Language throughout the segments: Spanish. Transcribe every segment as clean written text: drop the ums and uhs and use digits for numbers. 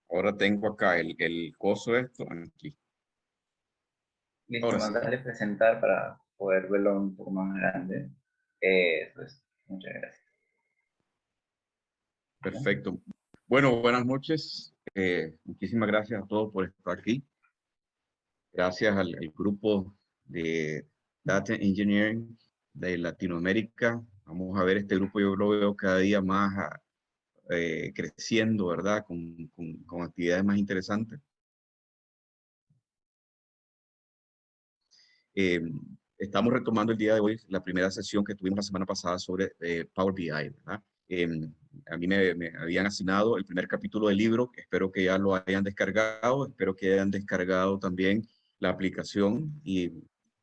Ahora tengo acá el coso esto aquí. Listo, Ahora más sí. dale presentar para poder verlo un poco más grande. Eso es. Muchas gracias. ¿No? Perfecto. Bueno, buenas noches. Muchísimas gracias a todos por estar aquí. Gracias al grupo de Data Engineering de Latinoamérica. Vamos a ver, este grupo yo lo veo cada día más creciendo, ¿verdad? Con actividades más interesantes. Eh, Estamos retomando el día de hoy la primera sesión que tuvimos la semana pasada sobre Power BI, ¿verdad? Eh, a mí me habían asignado el primer capítulo del libro, espero que ya lo hayan descargado, espero que hayan descargado también la aplicación y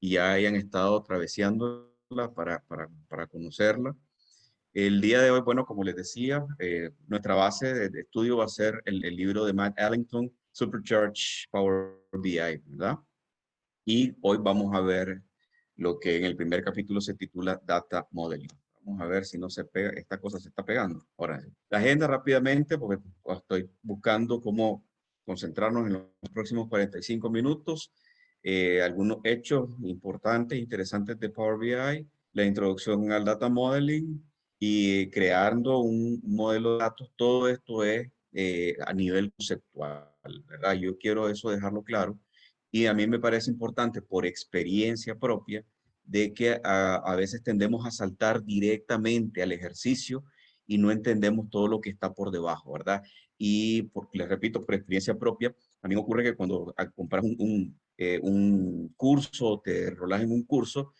ya hayan estado traveseándola para conocerla. El día de hoy, bueno, como les decía, nuestra base de estudio va a ser el libro de Matt Ellington, Supercharged Power BI, ¿verdad? Y hoy vamos a ver lo que en el primer capítulo se titula Data Modeling. Vamos a ver si no se pega, esta cosa se está pegando. Ahora, la agenda rápidamente, porque estoy buscando cómo concentrarnos en los próximos 45 minutos. Algunos hechos importantes, interesantes de Power BI, la introducción al Data Modeling y creando un modelo de datos. Todo esto es a nivel conceptual, ¿verdad? Yo quiero eso dejarlo claro y a mí me parece importante por experiencia propia de que a veces tendemos a saltar directamente al ejercicio y no entendemos todo lo que está por debajo, ¿verdad? Y porque les repito, por experiencia propia, a mí me ocurre que cuando compras un curso, te rolas en un curso,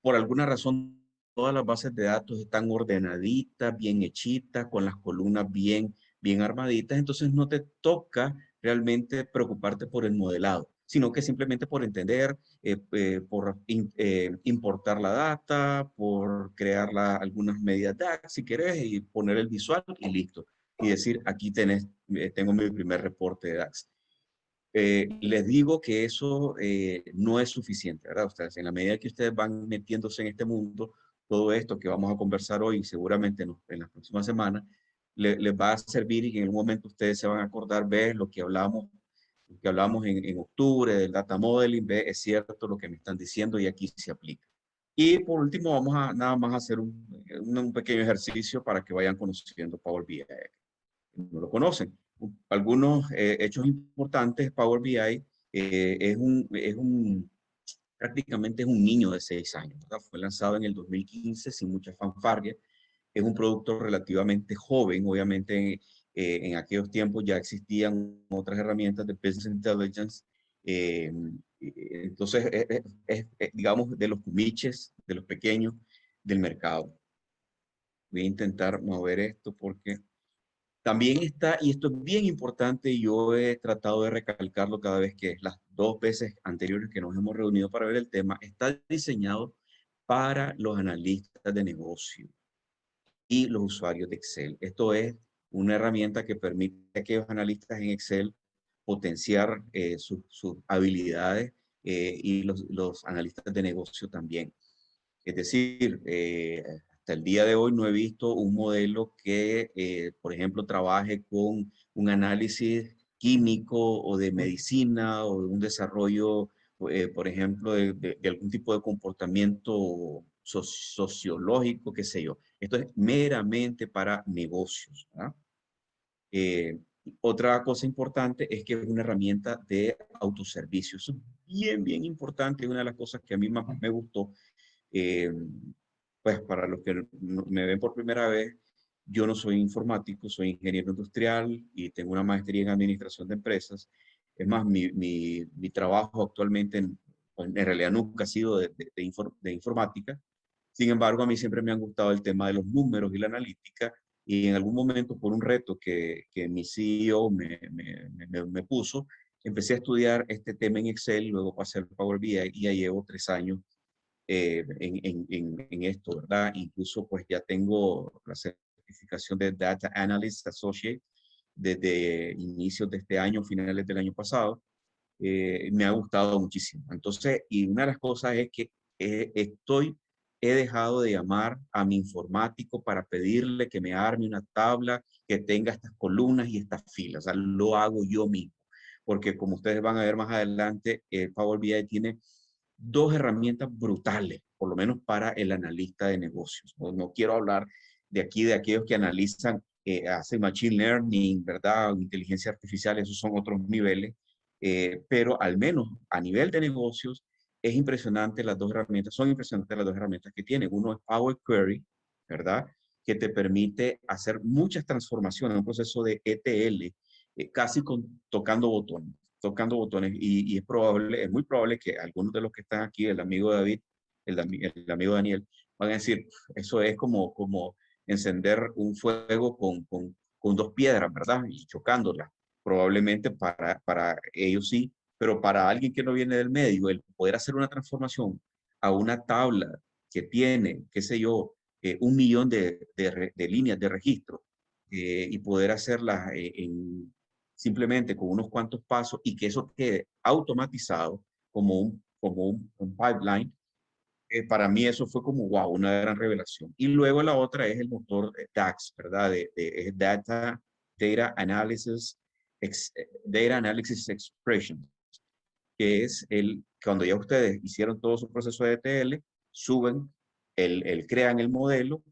por alguna razón todas las bases de datos están ordenaditas, bien hechitas, con las columnas bien armaditas, entonces no te toca realmente preocuparte por el modelado, sino que simplemente por entender, importar la data, por crear algunas medidas DAX si querés y poner el visual y listo. Y decir, aquí tengo mi primer reporte de DAX. Les digo que eso no es suficiente, ¿verdad? Ustedes, en la medida que ustedes van metiéndose en este mundo, todo esto que vamos a conversar hoy, seguramente en las próximas semanas, les va a servir y en algún momento ustedes se van a acordar, ver lo que hablamos en octubre del data modeling, ve, es cierto lo que me están diciendo y aquí se aplica. Y por último, vamos a nada más hacer un pequeño ejercicio para que vayan conociendo Power BI. No lo conocen. Algunos hechos importantes, Power BI prácticamente es un niño de 6 años, ¿verdad? Fue lanzado en el 2015 sin mucha fanfarria. Es un producto relativamente joven, obviamente en aquellos tiempos ya existían otras herramientas de Business Intelligence. eh, entonces, digamos, de los cumiches, de los pequeños del mercado. Voy a intentar mover esto porque también está, y esto es bien importante, y yo he tratado de recalcarlo cada vez que las 2 veces anteriores que nos hemos reunido para ver el tema, está diseñado para los analistas de negocio y los usuarios de Excel. Esto es una herramienta que permite a aquellos analistas en Excel potenciar sus habilidades y los analistas de negocio también. Es decir, hasta el día de hoy no he visto un modelo que, por ejemplo, trabaje con un análisis químico o de medicina o de un desarrollo, por ejemplo, de algún tipo de comportamiento sociológico, qué sé yo. Esto es meramente para negocios, ¿verdad? Eh, Otra cosa importante es que es una herramienta de autoservicio. Eso es bien importante. Es una de las cosas que a mí más me gustó. Eh, pues para los que me ven por primera vez, yo no soy informático, soy ingeniero industrial y tengo una maestría en administración de empresas. Es más, mi trabajo actualmente, pues, en realidad nunca ha sido de informática. Sin embargo, a mí siempre me han gustado el tema de los números y la analítica. Y en algún momento, por un reto que mi CEO me puso, empecé a estudiar este tema en Excel, luego pasé al Power BI y ya llevo 3 años en esto, ¿verdad? Incluso pues ya tengo la certificación de Data Analyst Associate desde inicios de este año, finales del año pasado. Me ha gustado muchísimo. Entonces, y una de las cosas es que estoy he dejado de llamar a mi informático para pedirle que me arme una tabla que tenga estas columnas y estas filas. O sea, lo hago yo mismo. Porque como ustedes van a ver más adelante, Power BI tiene dos herramientas brutales, por lo menos para el analista de negocios. No quiero hablar de aquí de aquellos que analizan, hacen machine learning, ¿verdad? Inteligencia artificial, esos son otros niveles. Pero al menos a nivel de negocios, es impresionante las dos herramientas, son impresionantes las dos herramientas que tiene. Uno es Power Query, ¿verdad? Que te permite hacer muchas transformaciones, un proceso de ETL, casi tocando botones y es probable, es muy probable que algunos de los que están aquí, el amigo David, el amigo Daniel, van a decir, eso es como encender un fuego con dos piedras, ¿verdad? Y chocándolas. Probablemente para ellos sí, pero para alguien que no viene del medio, el poder hacer una transformación a una tabla que tiene, qué sé yo, 1 millón de líneas de registro y poder hacerlas simplemente con unos cuantos pasos y que eso quede automatizado como un pipeline, para mí eso fue como, wow, una gran revelación. Y luego la otra es el motor DAX, ¿verdad? Data Analysis, Data Analysis Expression, que es cuando ya ustedes hicieron todo su proceso de ETL, suben, crean el modelo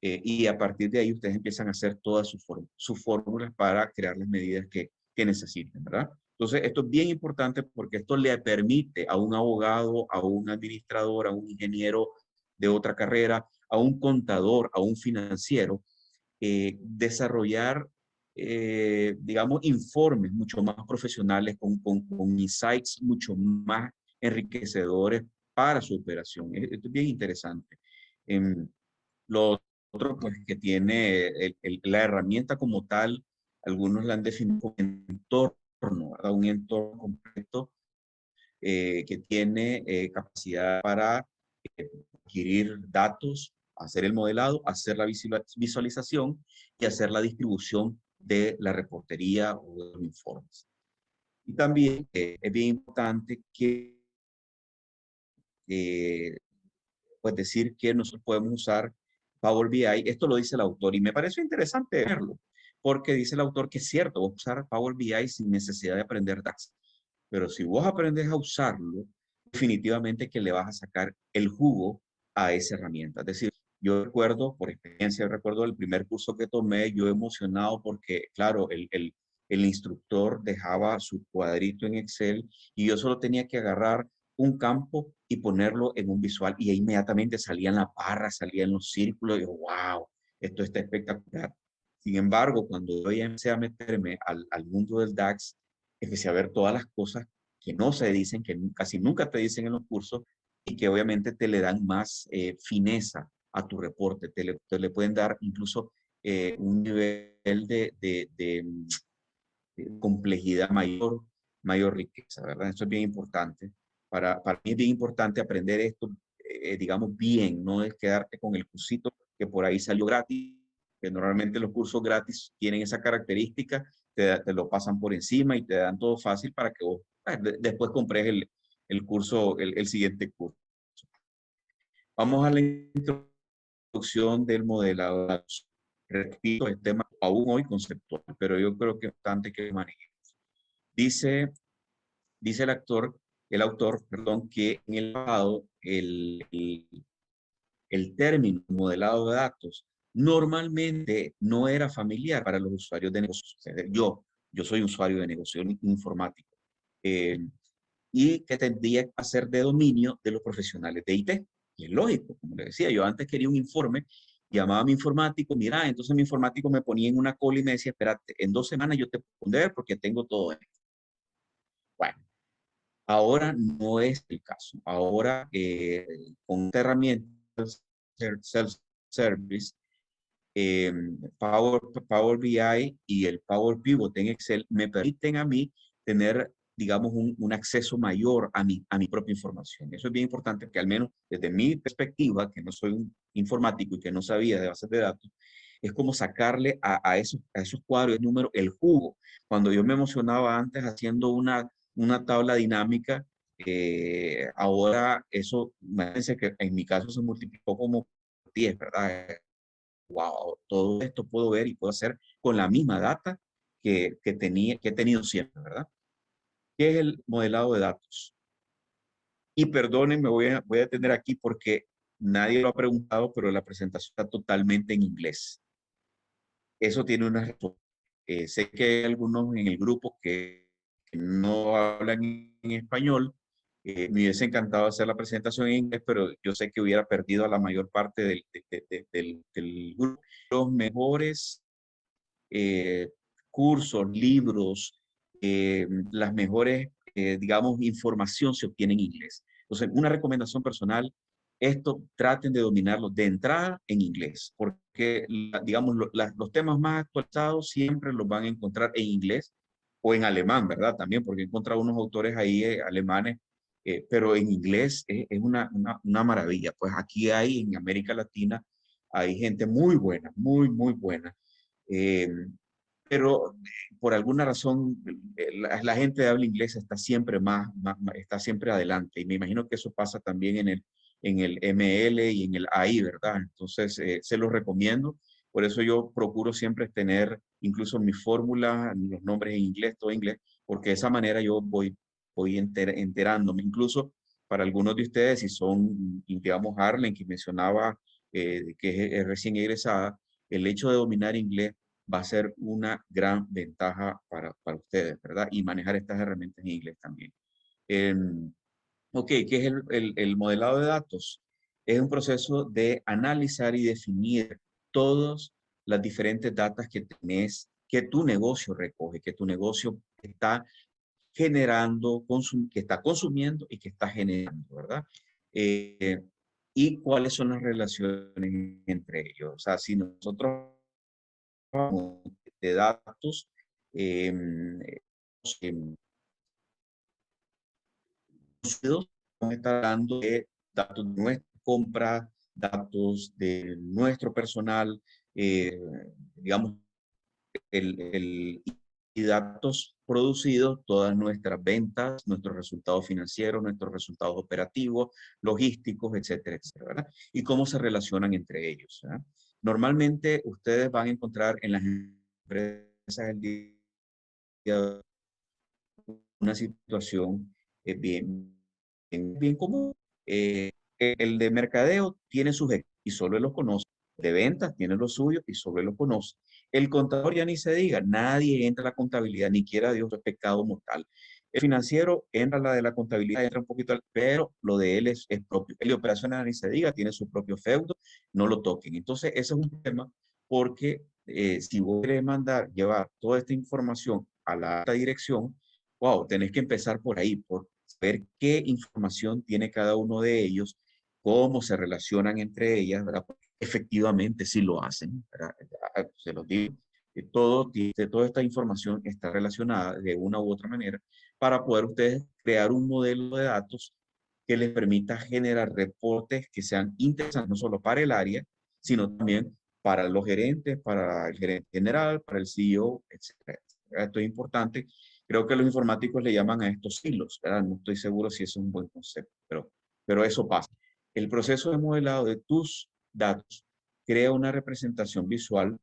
y a partir de ahí ustedes empiezan a hacer todas sus fórmulas para crear las medidas que necesiten, ¿verdad? Entonces, esto es bien importante porque esto le permite a un abogado, a un administrador, a un ingeniero de otra carrera, a un contador, a un financiero, desarrollar, digamos, informes mucho más profesionales con insights mucho más enriquecedores para su operación. Esto es bien interesante. Lo otro, pues, que tiene la herramienta como tal, algunos la han definido como entorno, ¿verdad? Un entorno completo que tiene capacidad para adquirir datos, hacer el modelado, hacer la visualización y hacer la distribución de la reportería o de los informes. Y también es bien importante que, pues decir que nosotros podemos usar Power BI. Esto lo dice el autor y me parece interesante verlo, porque dice el autor que es cierto, vos usar Power BI sin necesidad de aprender DAX. Pero si vos aprendes a usarlo, definitivamente que le vas a sacar el jugo a esa herramienta. Es decir, yo recuerdo, por experiencia, recuerdo el primer curso que tomé, yo emocionado porque, claro, el instructor dejaba su cuadrito en Excel y yo solo tenía que agarrar un campo y ponerlo en un visual y inmediatamente salían las barras, salían los círculos y yo, wow, esto está espectacular. Sin embargo, cuando yo ya empecé a meterme al mundo del DAX, empecé a ver todas las cosas que no se dicen, que casi nunca te dicen en los cursos y que obviamente te le dan más fineza a tu reporte, te le pueden dar incluso un nivel de complejidad mayor riqueza, ¿verdad? Eso es bien importante. Para mí es bien importante aprender esto, digamos, bien, no es quedarte con el cursito que por ahí salió gratis, que normalmente los cursos gratis tienen esa característica, te lo pasan por encima y te dan todo fácil para que vos después compres el curso, el siguiente curso. Vamos a la introducción del modelado de datos. Repito, el tema aún hoy conceptual, pero yo creo que es importante que manejemos. Dice el autor, perdón, que en el pasado el término modelado de datos normalmente no era familiar para los usuarios de negocios. O sea, yo soy usuario de negocio informático y que tendría que ser de dominio de los profesionales de IT. Y es lógico, como le decía, yo antes quería un informe, llamaba a mi informático, mira, entonces mi informático me ponía en una cola y me decía, espérate, en 2 semanas yo te puedo responder porque tengo todo esto. Bueno, ahora no es el caso. Ahora, con esta herramienta self-service, Power BI y el Power Pivot en Excel me permiten a mí tener, digamos, un acceso mayor a mi propia información. Eso es bien importante, que al menos desde mi perspectiva, que no soy un informático y que no sabía de bases de datos, es como sacarle a esos cuadros de números el jugo. Cuando yo me emocionaba antes haciendo una tabla dinámica, Ahora eso, imagínense que en mi caso se multiplicó como 10, ¿verdad? Wow, todo esto puedo ver y puedo hacer con la misma data que he tenido siempre, ¿verdad? ¿Qué es el modelado de datos? Y perdonen, voy a detener aquí porque nadie lo ha preguntado, pero la presentación está totalmente en inglés. Eso tiene una razón. Sé que hay algunos en el grupo que no hablan en español. Me hubiese encantado hacer la presentación en inglés, pero yo sé que hubiera perdido a la mayor parte del grupo. Los mejores cursos, libros, las mejores, digamos, información se obtiene en inglés. Entonces, una recomendación personal, esto traten de dominarlo de entrada en inglés, porque, digamos, los temas más actualizados siempre los van a encontrar en inglés o en alemán, ¿verdad? También, porque he encontrado unos autores ahí alemanes, pero en inglés es una maravilla. Pues aquí hay, en América Latina, hay gente muy buena, muy, muy buena. Eh, pero por alguna razón la gente de habla inglesa está siempre está siempre adelante y me imagino que eso pasa también en el ML y en el AI, ¿verdad? Entonces, se los recomiendo, por eso yo procuro siempre tener incluso mi fórmula, los nombres en inglés, todo en inglés, porque de esa manera yo voy enterándome, incluso para algunos de ustedes, si son, digamos, Harlan, que mencionaba que es recién egresada, el hecho de dominar inglés va a ser una gran ventaja para ustedes, ¿verdad? Y manejar estas herramientas en inglés también. Ok, ¿qué es el modelado de datos? Es un proceso de analizar y definir todas las diferentes datas que tenés, que tu negocio recoge, que tu negocio está generando, que está consumiendo y que está generando, ¿verdad? Eh, y cuáles son las relaciones entre ellos. O sea, si nosotros de datos, eh, vamos a estar hablando de datos de nuestra compra, datos de nuestro personal, eh, digamos, y datos producidos, todas nuestras ventas, nuestros resultados financieros, nuestros resultados operativos, logísticos, etcétera, etcétera, ¿verdad? Y cómo se relacionan entre ellos, ¿verdad? Normalmente ustedes van a encontrar en las empresas el día una situación bien común. El de mercadeo tiene sus y solo él los conoce. De ventas tiene lo suyo y solo él los conoce. El contador ya ni se diga, nadie entra a la contabilidad, ni quiera Dios, es pecado mortal. El financiero entra a la de la contabilidad, entra un poquito, pero lo de él es propio. El de operaciones ni se diga, tiene su propio feudo, no lo toquen. Entonces, ese es un tema porque si vos querés llevar toda esta información a la alta dirección, wow, tenés que empezar por ahí, por ver qué información tiene cada uno de ellos, cómo se relacionan entre ellas, ¿verdad? Porque efectivamente sí lo hacen, ¿verdad? Se los digo, que toda esta información está relacionada de una u otra manera para poder ustedes crear un modelo de datos que les permita generar reportes que sean interesantes no solo para el área, sino también para los gerentes, para el gerente general, para el CEO, etcétera. Esto es importante. Creo que los informáticos le llaman a estos hilos, ¿verdad? No estoy seguro si eso es un buen concepto, pero eso pasa. El proceso de modelado de tus datos crea una representación visual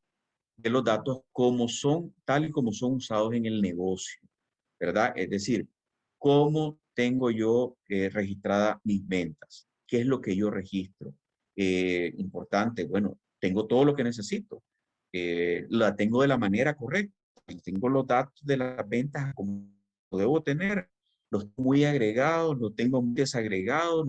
de los datos como son, tal y como son usados en el negocio, ¿verdad? Es decir, cómo tengo yo registrada mis ventas, qué es lo que yo registro. Importante, bueno, tengo todo lo que necesito, la tengo de la manera correcta, tengo los datos de las ventas como debo tener, los tengo muy agregados, los tengo muy desagregados,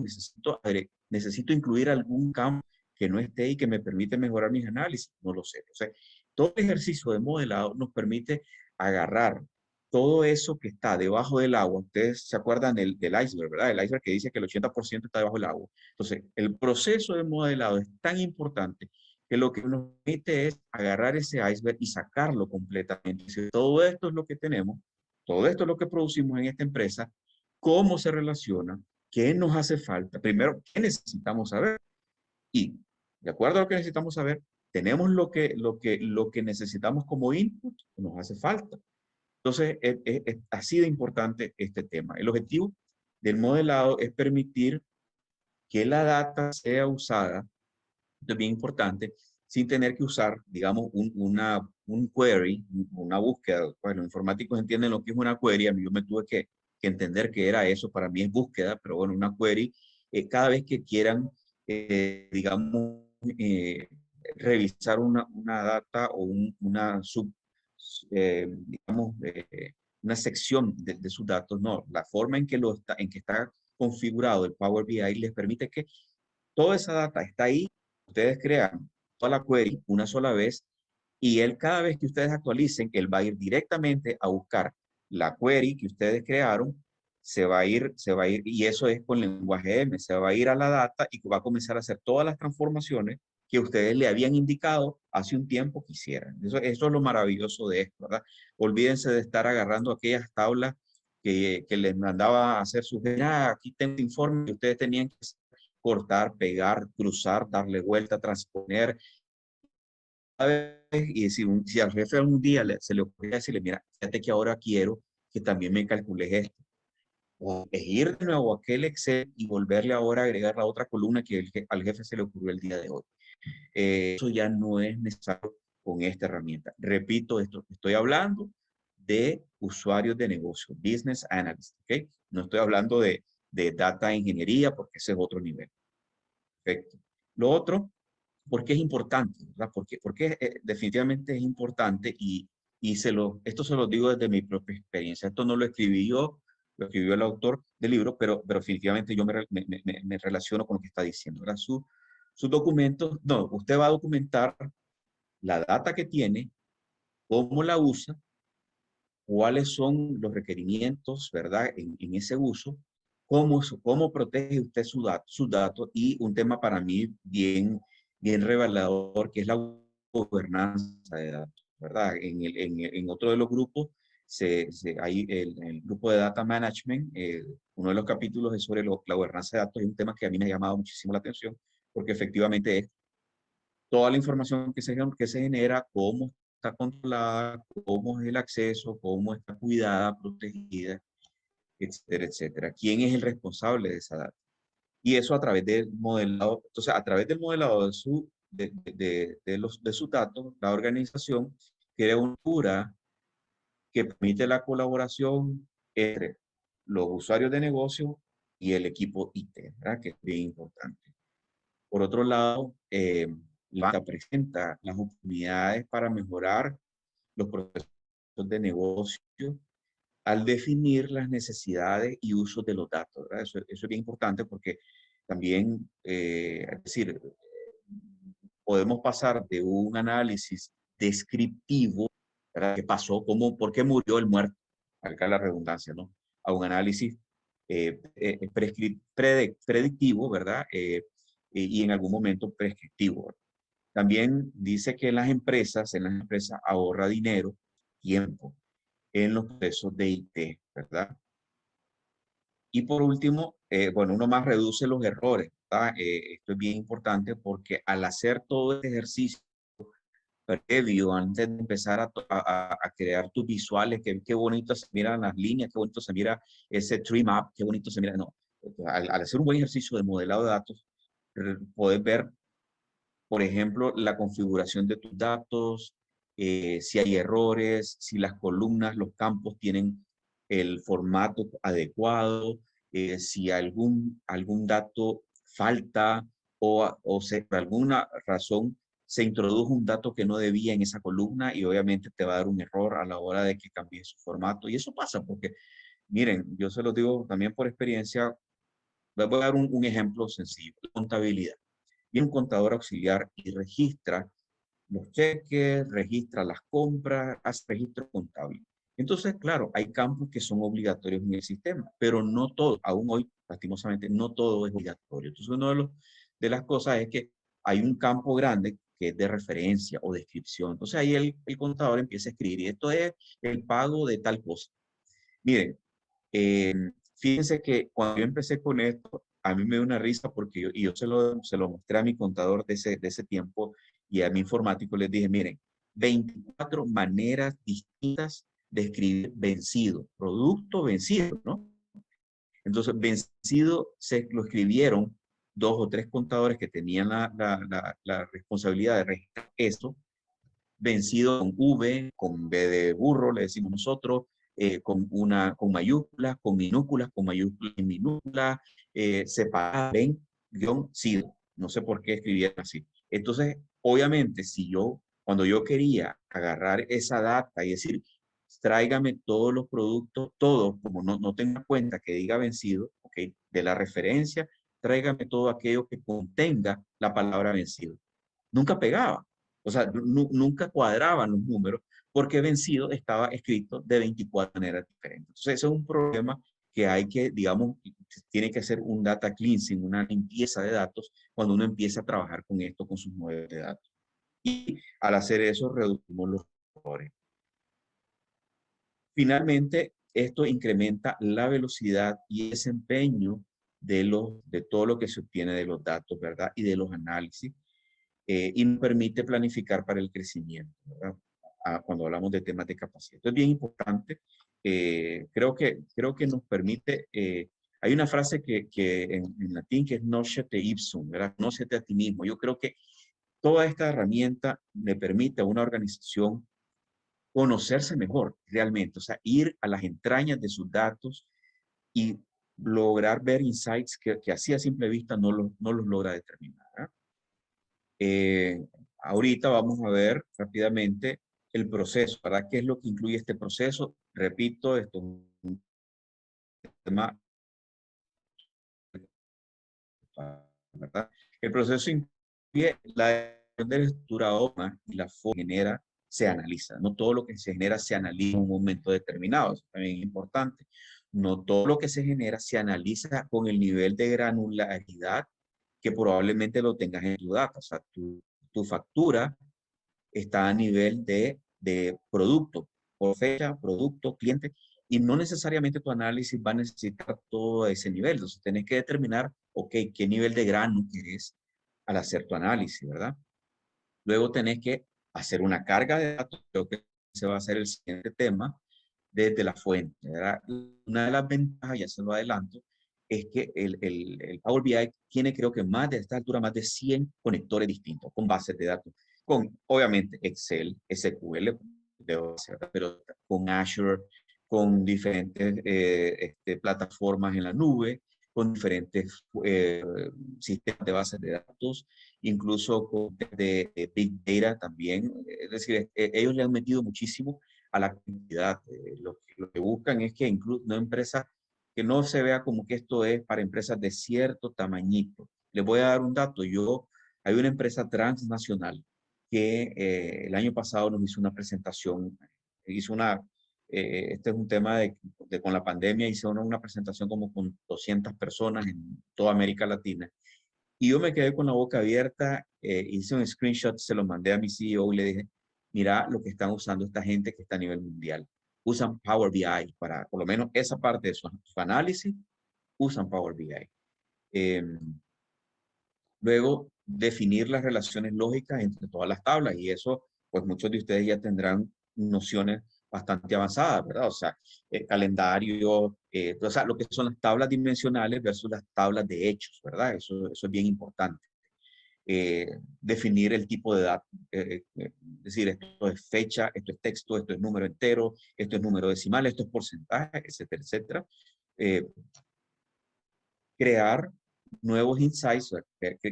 necesito incluir algún campo que no esté y que me permite mejorar mis análisis, no lo sé. O sea, todo el ejercicio de modelado nos permite agarrar todo eso que está debajo del agua. Ustedes se acuerdan del iceberg, ¿verdad? El iceberg que dice que el 80% está debajo del agua. Entonces, el proceso de modelado es tan importante que lo que nos permite es agarrar ese iceberg y sacarlo completamente. Si todo esto es lo que tenemos, todo esto es lo que producimos en esta empresa, cómo se relaciona, qué nos hace falta. Primero, ¿qué necesitamos saber? Y de acuerdo a lo que necesitamos saber, tenemos lo que necesitamos como input, nos hace falta. Entonces, es así de importante este tema. El objetivo del modelado es permitir que la data sea usada, esto es bien importante, sin tener que usar, digamos, un query, una búsqueda. Bueno, los informáticos entienden lo que es una query, a mí yo me tuve que entender que era eso, para mí es búsqueda, pero bueno, una query, cada vez que quieran, digamos, eh, revisar una data o una digamos, una sección de sus datos, no, la forma en en que está configurado el Power BI les permite que toda esa data está ahí, ustedes crean toda la query una sola vez y él cada vez que ustedes actualicen, él va a ir directamente a buscar la query que ustedes crearon, y eso es con lenguaje M, se va a ir a la data y va a comenzar a hacer todas las transformaciones que ustedes le habían indicado hace un tiempo que hicieran. Eso es lo maravilloso de esto, ¿verdad? Olvídense de estar agarrando aquellas tablas que les mandaba a hacer aquí tengo un informe que ustedes tenían que cortar, pegar, cruzar, darle vuelta, transponer. Y si al jefe algún día se le ocurre decirle, mira, fíjate que ahora quiero que también me calcules esto. O es ir de nuevo a aquel Excel y volverle ahora a agregar la otra columna que al jefe se le ocurrió el día de hoy. Eso ya no es necesario con esta herramienta. Repito, esto estoy hablando de usuarios de negocio, business analyst, ¿ok? No estoy hablando de data ingeniería porque ese es otro nivel. Perfecto. Lo otro, ¿por qué es importante? ¿Verdad? Porque definitivamente es importante esto se lo digo desde mi propia experiencia. Esto no lo escribí yo, lo escribió el autor del libro, pero definitivamente yo me relaciono con lo que está diciendo. ¿Verdad? Sus documentos, no, usted va a documentar la data que tiene, cómo la usa, cuáles son los requerimientos, ¿verdad? En ese uso, cómo protege usted sus datos y un tema para mí bien revelador, que es la gobernanza de datos, ¿verdad? En otro de los grupos, hay el grupo de Data Management, uno de los capítulos es sobre la gobernanza de datos, es un tema que a mí me ha llamado muchísimo la atención, porque efectivamente es toda la información que se genera, cómo está controlada, cómo es el acceso, cómo está cuidada, protegida, etcétera, etcétera. ¿Quién es el responsable de esa data? Y eso a través del modelado, entonces a través del modelado de sus datos, la organización crea una cultura que permite la colaboración entre los usuarios de negocio y el equipo IT, ¿verdad? Que es bien importante. Por otro lado, la banca presenta las oportunidades para mejorar los procesos de negocio al definir las necesidades y usos de los datos, ¿verdad? Eso es bien importante porque también, es decir, podemos pasar de un análisis descriptivo, ¿verdad? ¿Qué pasó? ¿Por qué murió el muerto? Acá la redundancia, ¿no? A un análisis predictivo, ¿verdad? Y en algún momento prescriptivo. También dice que en las empresas ahorra dinero, tiempo en los procesos de IT, ¿verdad? Y por último, bueno, uno más reduce los errores, ¿verdad? Esto es bien importante porque al hacer todo este ejercicio previo, antes de empezar a crear tus visuales, qué bonito se miran las líneas, qué bonito se mira ese tree map, qué bonito se mira, no. Al hacer un buen ejercicio de modelado de datos, puedes ver, por ejemplo, la configuración de tus datos, si hay errores, si las columnas, los campos tienen el formato adecuado, si algún dato falta por alguna razón se introdujo un dato que no debía en esa columna y obviamente te va a dar un error a la hora de que cambies su formato. Y eso pasa porque, miren, yo se lo digo también por experiencia, voy a dar un ejemplo sencillo, contabilidad. Viene un contador auxiliar y registra los cheques, registra las compras, hace registro contable. Entonces, claro, hay campos que son obligatorios en el sistema, pero no todo, aún hoy, lastimosamente, no todo es obligatorio. Entonces, de las cosas es que hay un campo grande que es de referencia o descripción. Entonces, ahí el contador empieza a escribir, y esto es el pago de tal cosa. Miren, eh, fíjense que cuando yo empecé con esto, a mí me dio una risa porque yo se lo mostré a mi contador de ese tiempo y a mi informático les dije, miren, 24 maneras distintas de escribir vencido, producto vencido, ¿no? Entonces, vencido se lo escribieron 2 o 3 contadores que tenían la responsabilidad de registrar eso, vencido con V, con B de burro, le decimos nosotros, con mayúsculas, con minúsculas, con mayúsculas y minúsculas, separada, ven, guión, sido. No sé por qué escribieron así. Entonces, obviamente, si yo, cuando yo quería agarrar esa data y decir, tráigame todos los productos, todos, como no tengo en cuenta que diga vencido, ¿ok? De la referencia, tráigame todo aquello que contenga la palabra vencido. Nunca pegaba. O sea, nunca cuadraban los números porque vencido estaba escrito de 24 maneras diferentes. Entonces, ese es un problema que hay que, digamos, tiene que hacer un data cleansing, una limpieza de datos cuando uno empieza a trabajar con esto, con sus modelos de datos. Y al hacer eso, reducimos los errores. Finalmente, esto incrementa la velocidad y el desempeño de todo lo que se obtiene de los datos, ¿verdad? Y de los análisis y nos permite planificar para el crecimiento, ¿verdad? Cuando hablamos de temas de capacidad. Esto es bien importante. Creo que nos permite, hay una frase que en latín que es nocete ipsum, ¿verdad? Nócete a ti mismo. Yo creo que toda esta herramienta le permite a una organización conocerse mejor realmente, o sea, ir a las entrañas de sus datos y lograr ver insights que así a simple vista no los logra determinar, ¿verdad? Ahorita vamos a ver rápidamente el proceso, ¿verdad? ¿Qué es lo que incluye este proceso? Repito, esto es un tema, ¿verdad? El proceso incluye la de la estructura OMA y la forma que genera se analiza. No todo lo que se genera se analiza en un momento determinado, eso también es importante. No todo lo que se genera se analiza con el nivel de granularidad que probablemente lo tengas en tu data. O sea, tu factura está a nivel de producto, por fecha, producto, cliente, y no necesariamente tu análisis va a necesitar todo ese nivel. Entonces, tenés que determinar, ok, qué nivel de grano querés al hacer tu análisis, ¿verdad? Luego tenés que hacer una carga de datos, creo que se va a hacer el siguiente tema, desde la fuente, ¿verdad? Una de las ventajas, ya se lo adelanto, es que el Power BI tiene creo que más de esta altura, más de 100 conectores distintos con bases de datos, con obviamente Excel, SQL, pero con Azure, con diferentes plataformas en la nube, con diferentes sistemas de bases de datos, incluso con de Big Data también. Es decir, ellos le han metido muchísimo a la actividad. Lo que buscan es que incluso una empresa que no se vea como que esto es para empresas de cierto tamañito. Les voy a dar un dato. Hay una empresa transnacional que el año pasado nos hizo una presentación, este es un tema con la pandemia, hicieron una presentación como con 200 personas en toda América Latina. Y yo me quedé con la boca abierta, hice un screenshot, se lo mandé a mi CEO y le dije, mira lo que están usando esta gente que está a nivel mundial. Usan Power BI para, por lo menos esa parte de su análisis, usan Power BI. Luego, definir las relaciones lógicas entre todas las tablas y eso, pues muchos de ustedes ya tendrán nociones bastante avanzadas, ¿verdad? O sea, calendario, o sea, lo que son las tablas dimensionales versus las tablas de hechos, ¿verdad? Eso es bien importante. Definir el tipo de datos, es decir, esto es fecha, esto es texto, esto es número entero, esto es número decimal, esto es porcentaje, etcétera, etcétera. Eh, Crear nuevos insights,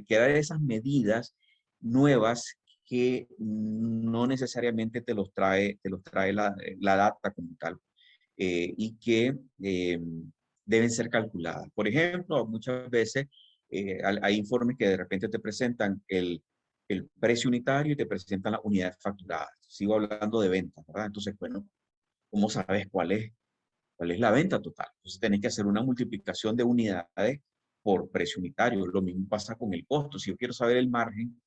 crear esas medidas nuevas que no necesariamente te los trae la data como tal y que deben ser calculadas. Por ejemplo, muchas veces hay informes que de repente te presentan el precio unitario y te presentan las unidades facturadas. Sigo hablando de ventas, ¿verdad? Entonces, bueno, ¿cómo sabes cuál es la venta total? Entonces, tenés que hacer una multiplicación de unidades por precio unitario. Lo mismo pasa con el costo. Si yo quiero saber el margen,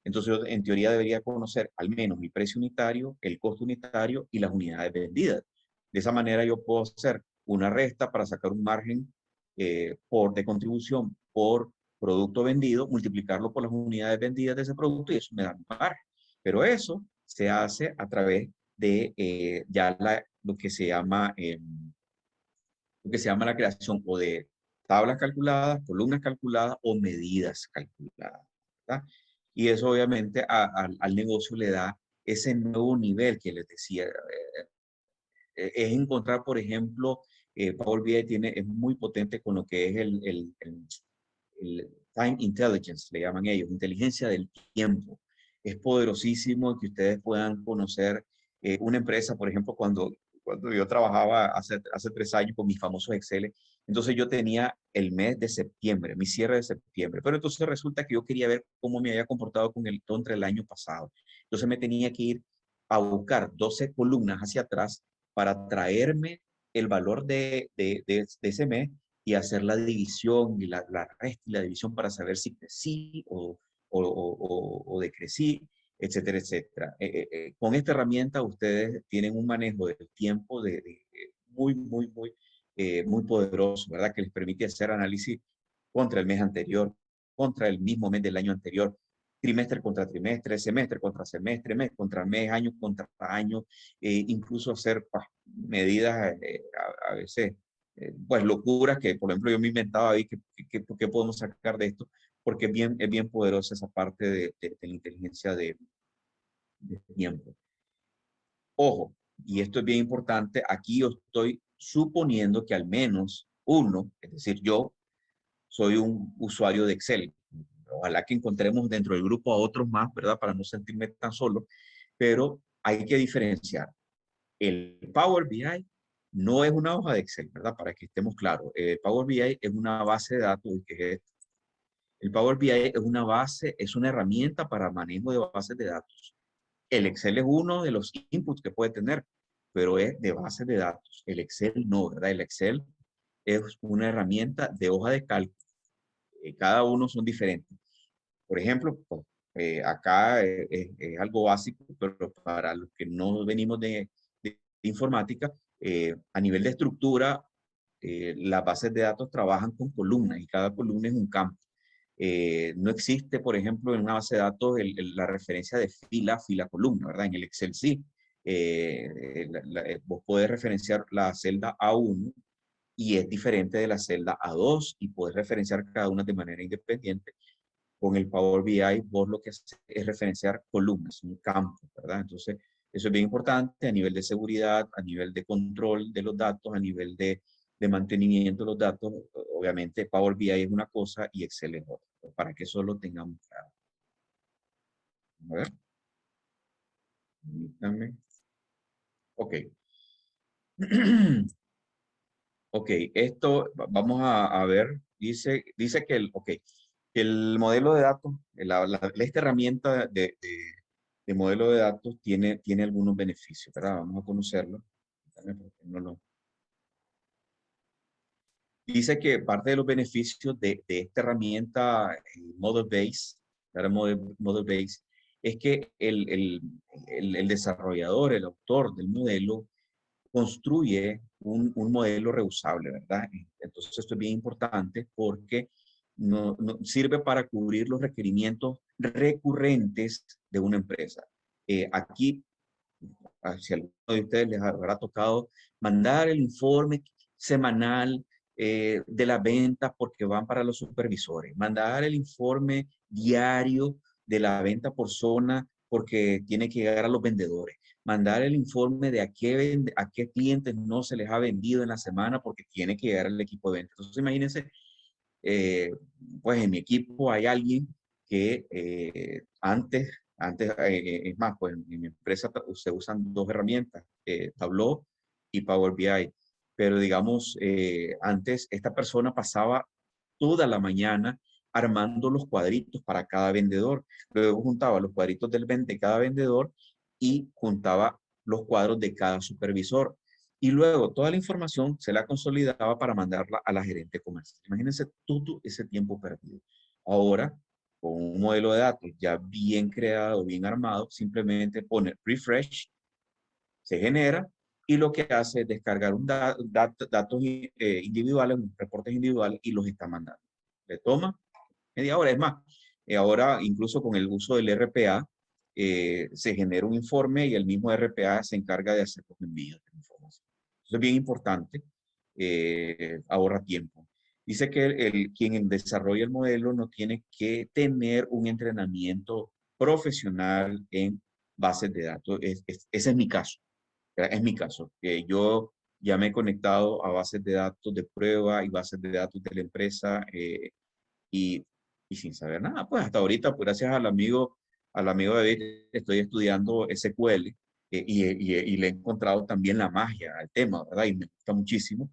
entonces yo en teoría debería conocer al menos mi precio unitario, el costo unitario y las unidades vendidas. De esa manera yo puedo hacer una resta para sacar un margen de contribución por producto vendido, multiplicarlo por las unidades vendidas de ese producto y eso me da un margen. Pero eso se hace a través de lo que se llama lo que se llama la creación o de tablas calculadas, columnas calculadas o medidas calculadas, ¿verdad? Y eso obviamente al negocio le da ese nuevo nivel que les decía. Es encontrar, por ejemplo, Power BI es muy potente con lo que es el time intelligence, le llaman ellos, inteligencia del tiempo. Es poderosísimo que ustedes puedan conocer una empresa, por ejemplo, cuando yo trabajaba hace 3 años con mis famosos Excel, entonces yo tenía el mes de septiembre, mi cierre de septiembre, pero entonces resulta que yo quería ver cómo me había comportado contra el año pasado. Entonces me tenía que ir a buscar 12 columnas hacia atrás para traerme el valor de ese mes y hacer la división y la resta y la división para saber si crecí o decrecí, etcétera, etcétera. Con esta herramienta ustedes tienen un manejo del tiempo muy poderoso, ¿verdad? Que les permite hacer análisis contra el mes anterior, contra el mismo mes del año anterior, trimestre contra trimestre, semestre contra semestre, mes contra mes, año contra año, incluso hacer medidas a veces, pues locuras que, por ejemplo, yo me inventaba ahí, ¿qué podemos sacar de esto? Porque es bien poderosa esa parte de la inteligencia de tiempo. Ojo, y esto es bien importante, aquí yo estoy suponiendo que al menos uno, es decir, yo soy un usuario de Excel. Ojalá que encontremos dentro del grupo a otros más, ¿verdad? Para no sentirme tan solo, pero hay que diferenciar. El Power BI no es una hoja de Excel, ¿verdad? Para que estemos claros. El Power BI es una base de datos, que es el Power BI es una base, es una herramienta para manejo de bases de datos. El Excel es uno de los inputs que puede tener, pero es de bases de datos. El Excel no, ¿verdad? El Excel es una herramienta de hoja de cálculo. Cada uno son diferentes. Por ejemplo, pues, acá es algo básico, pero para los que no venimos de informática, a nivel de estructura, las bases de datos trabajan con columnas y cada columna es un campo. No existe, por ejemplo, en una base de datos la referencia de fila, columna, ¿verdad? En el Excel sí. Vos podés referenciar la celda A1 y es diferente de la celda A2 y podés referenciar cada una de manera independiente. Con el Power BI, vos lo que haces es referenciar columnas, un campo, ¿verdad? Entonces, eso es bien importante a nivel de seguridad, a nivel de control de los datos, a nivel de mantenimiento de los datos. Obviamente, Power BI es una cosa y Excel es otra, para que eso lo tengamos claro. A ver. Permítame. Ok. Ok, esto vamos a ver, dice que el modelo de datos, esta herramienta de modelo de datos tiene algunos beneficios, ¿verdad? Vamos a conocerlo. Dice que parte de los beneficios de esta herramienta Model Base, ¿verdad? Model Base, es que el desarrollador, el autor del modelo, construye un modelo reusable, ¿verdad? Entonces esto es bien importante porque no sirve para cubrir los requerimientos recurrentes de una empresa. Aquí, si a alguno de ustedes les habrá tocado mandar el informe semanal de la venta porque van para los supervisores, mandar el informe diario de la venta por zona porque tiene que llegar a los vendedores, mandar el informe de a qué clientes no se les ha vendido en la semana porque tiene que llegar al equipo de venta. Entonces, imagínense, eh, pues en mi equipo hay alguien que es más, pues en mi empresa se usan dos herramientas, Tableau y Power BI. Pero digamos, antes esta persona pasaba toda la mañana armando los cuadritos para cada vendedor. Luego juntaba los cuadritos de cada vendedor y juntaba los cuadros de cada supervisor. Y luego toda la información se la consolidaba para mandarla a la gerente comercial. Imagínense todo ese tiempo perdido. Ahora, con un modelo de datos ya bien creado, bien armado, simplemente pone refresh, se genera y lo que hace es descargar datos individuales, reportes individuales y los está mandando. Le toma media hora. Es más, ahora incluso con el uso del RPA, se genera un informe y el mismo RPA se encarga de hacer los envíos de información. Eso es bien importante ahorra tiempo. Dice que quien desarrolla el modelo no tiene que tener un entrenamiento profesional en bases de datos. Ese es mi caso. Es mi caso. Yo ya me he conectado a bases de datos de prueba y bases de datos de la empresa y, y sin saber nada. Pues hasta ahorita, pues gracias al amigo David, estoy estudiando SQL y le he encontrado también la magia al tema, ¿verdad? Y me gusta muchísimo.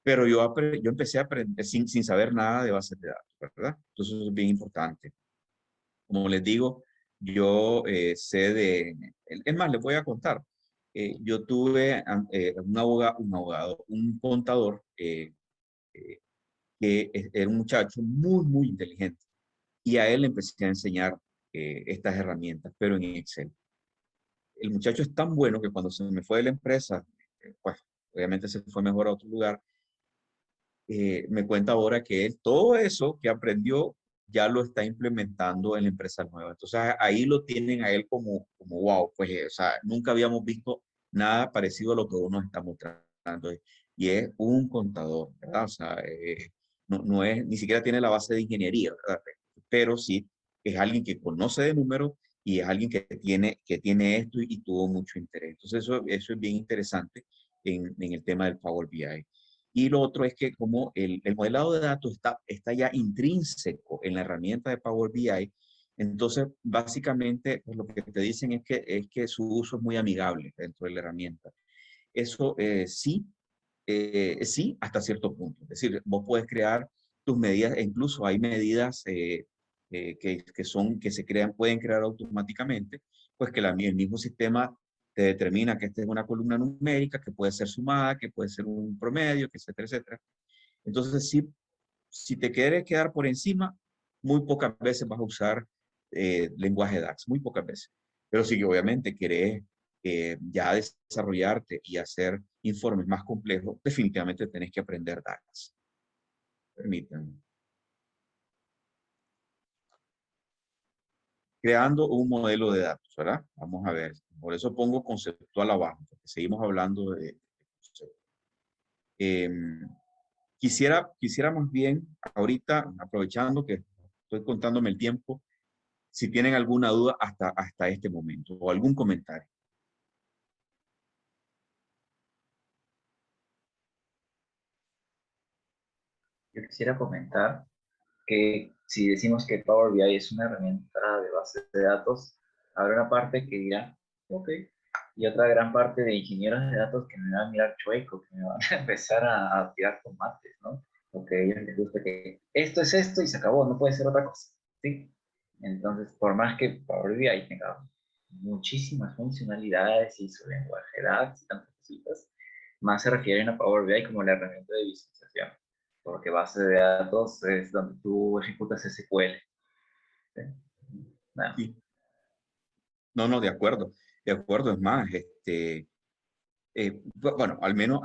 Pero yo empecé a aprender sin saber nada de bases de datos, ¿verdad? Entonces eso es bien importante. Como les digo, yo sé es más, les voy a contar. Yo tuve un contador era un muchacho muy, muy inteligente. Y a él le empecé a enseñar estas herramientas, pero en Excel. El muchacho es tan bueno que cuando se me fue de la empresa, pues obviamente se fue mejor a otro lugar, me cuenta ahora que él todo eso que aprendió ya lo está implementando en la empresa nueva. Entonces ahí lo tienen a él como wow, pues o sea, nunca habíamos visto nada parecido a lo que uno está mostrando. Y es un contador, ¿verdad? O sea, no es, ni siquiera tiene la base de ingeniería, ¿verdad? Pero sí es alguien que conoce de números y es alguien que tiene esto y tuvo mucho interés. Entonces eso es bien interesante en el tema del Power BI. Y lo otro es que como el modelado de datos está ya intrínseco en la herramienta de Power BI, entonces básicamente pues, lo que te dicen es que su uso es muy amigable dentro de la herramienta. Eso sí, hasta cierto punto. Es decir, vos puedes crear tus medidas, e incluso hay medidas que se crean, pueden crear automáticamente, pues que el mismo sistema te determina que esta es una columna numérica, que puede ser sumada, que puede ser un promedio, que etcétera, etcétera. Entonces, si te quieres quedar por encima, muy pocas veces vas a usar lenguaje DAX, muy pocas veces. Pero si obviamente querés ya desarrollarte y hacer informes más complejos, definitivamente tenés que aprender DAX. Permítanme. Creando un modelo de datos, ¿verdad? Vamos a ver. Por eso pongo conceptual abajo, porque seguimos hablando de concepto. Quisiera más bien, ahorita, aprovechando que estoy contándome el tiempo, si tienen alguna duda hasta este momento o algún comentario. Yo quisiera comentar que si decimos que Power BI es una herramienta de base de datos, habrá una parte que dirá, ok, y otra gran parte de ingenieros de datos que me van a mirar chueco, que me van a empezar a tirar tomates, ¿no? Porque a ellos les gusta que esto es esto y se acabó, no puede ser otra cosa, ¿sí? Entonces, por más que Power BI tenga muchísimas funcionalidades y su lenguaje DAX y tantas cositas, más se refieren a Power BI como la herramienta de visualización, porque base de datos es donde tú ejecutas SQL. ¿Sí? Nada. Sí. No, no, de acuerdo. De acuerdo, es más, bueno, al menos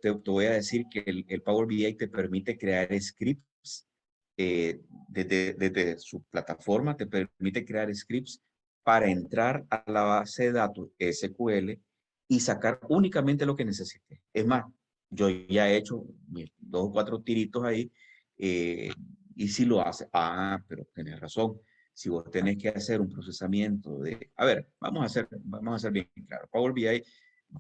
te voy a decir que el Power BI te permite crear scripts desde su plataforma, te permite crear scripts para entrar a la base de datos SQL y sacar únicamente lo que necesites. Es más, yo ya he hecho mis 2 o 4 tiritos ahí y si lo hace, pero tenés razón. Si vos tenés que hacer un procesamiento a ver, vamos a ser bien claro. Power BI,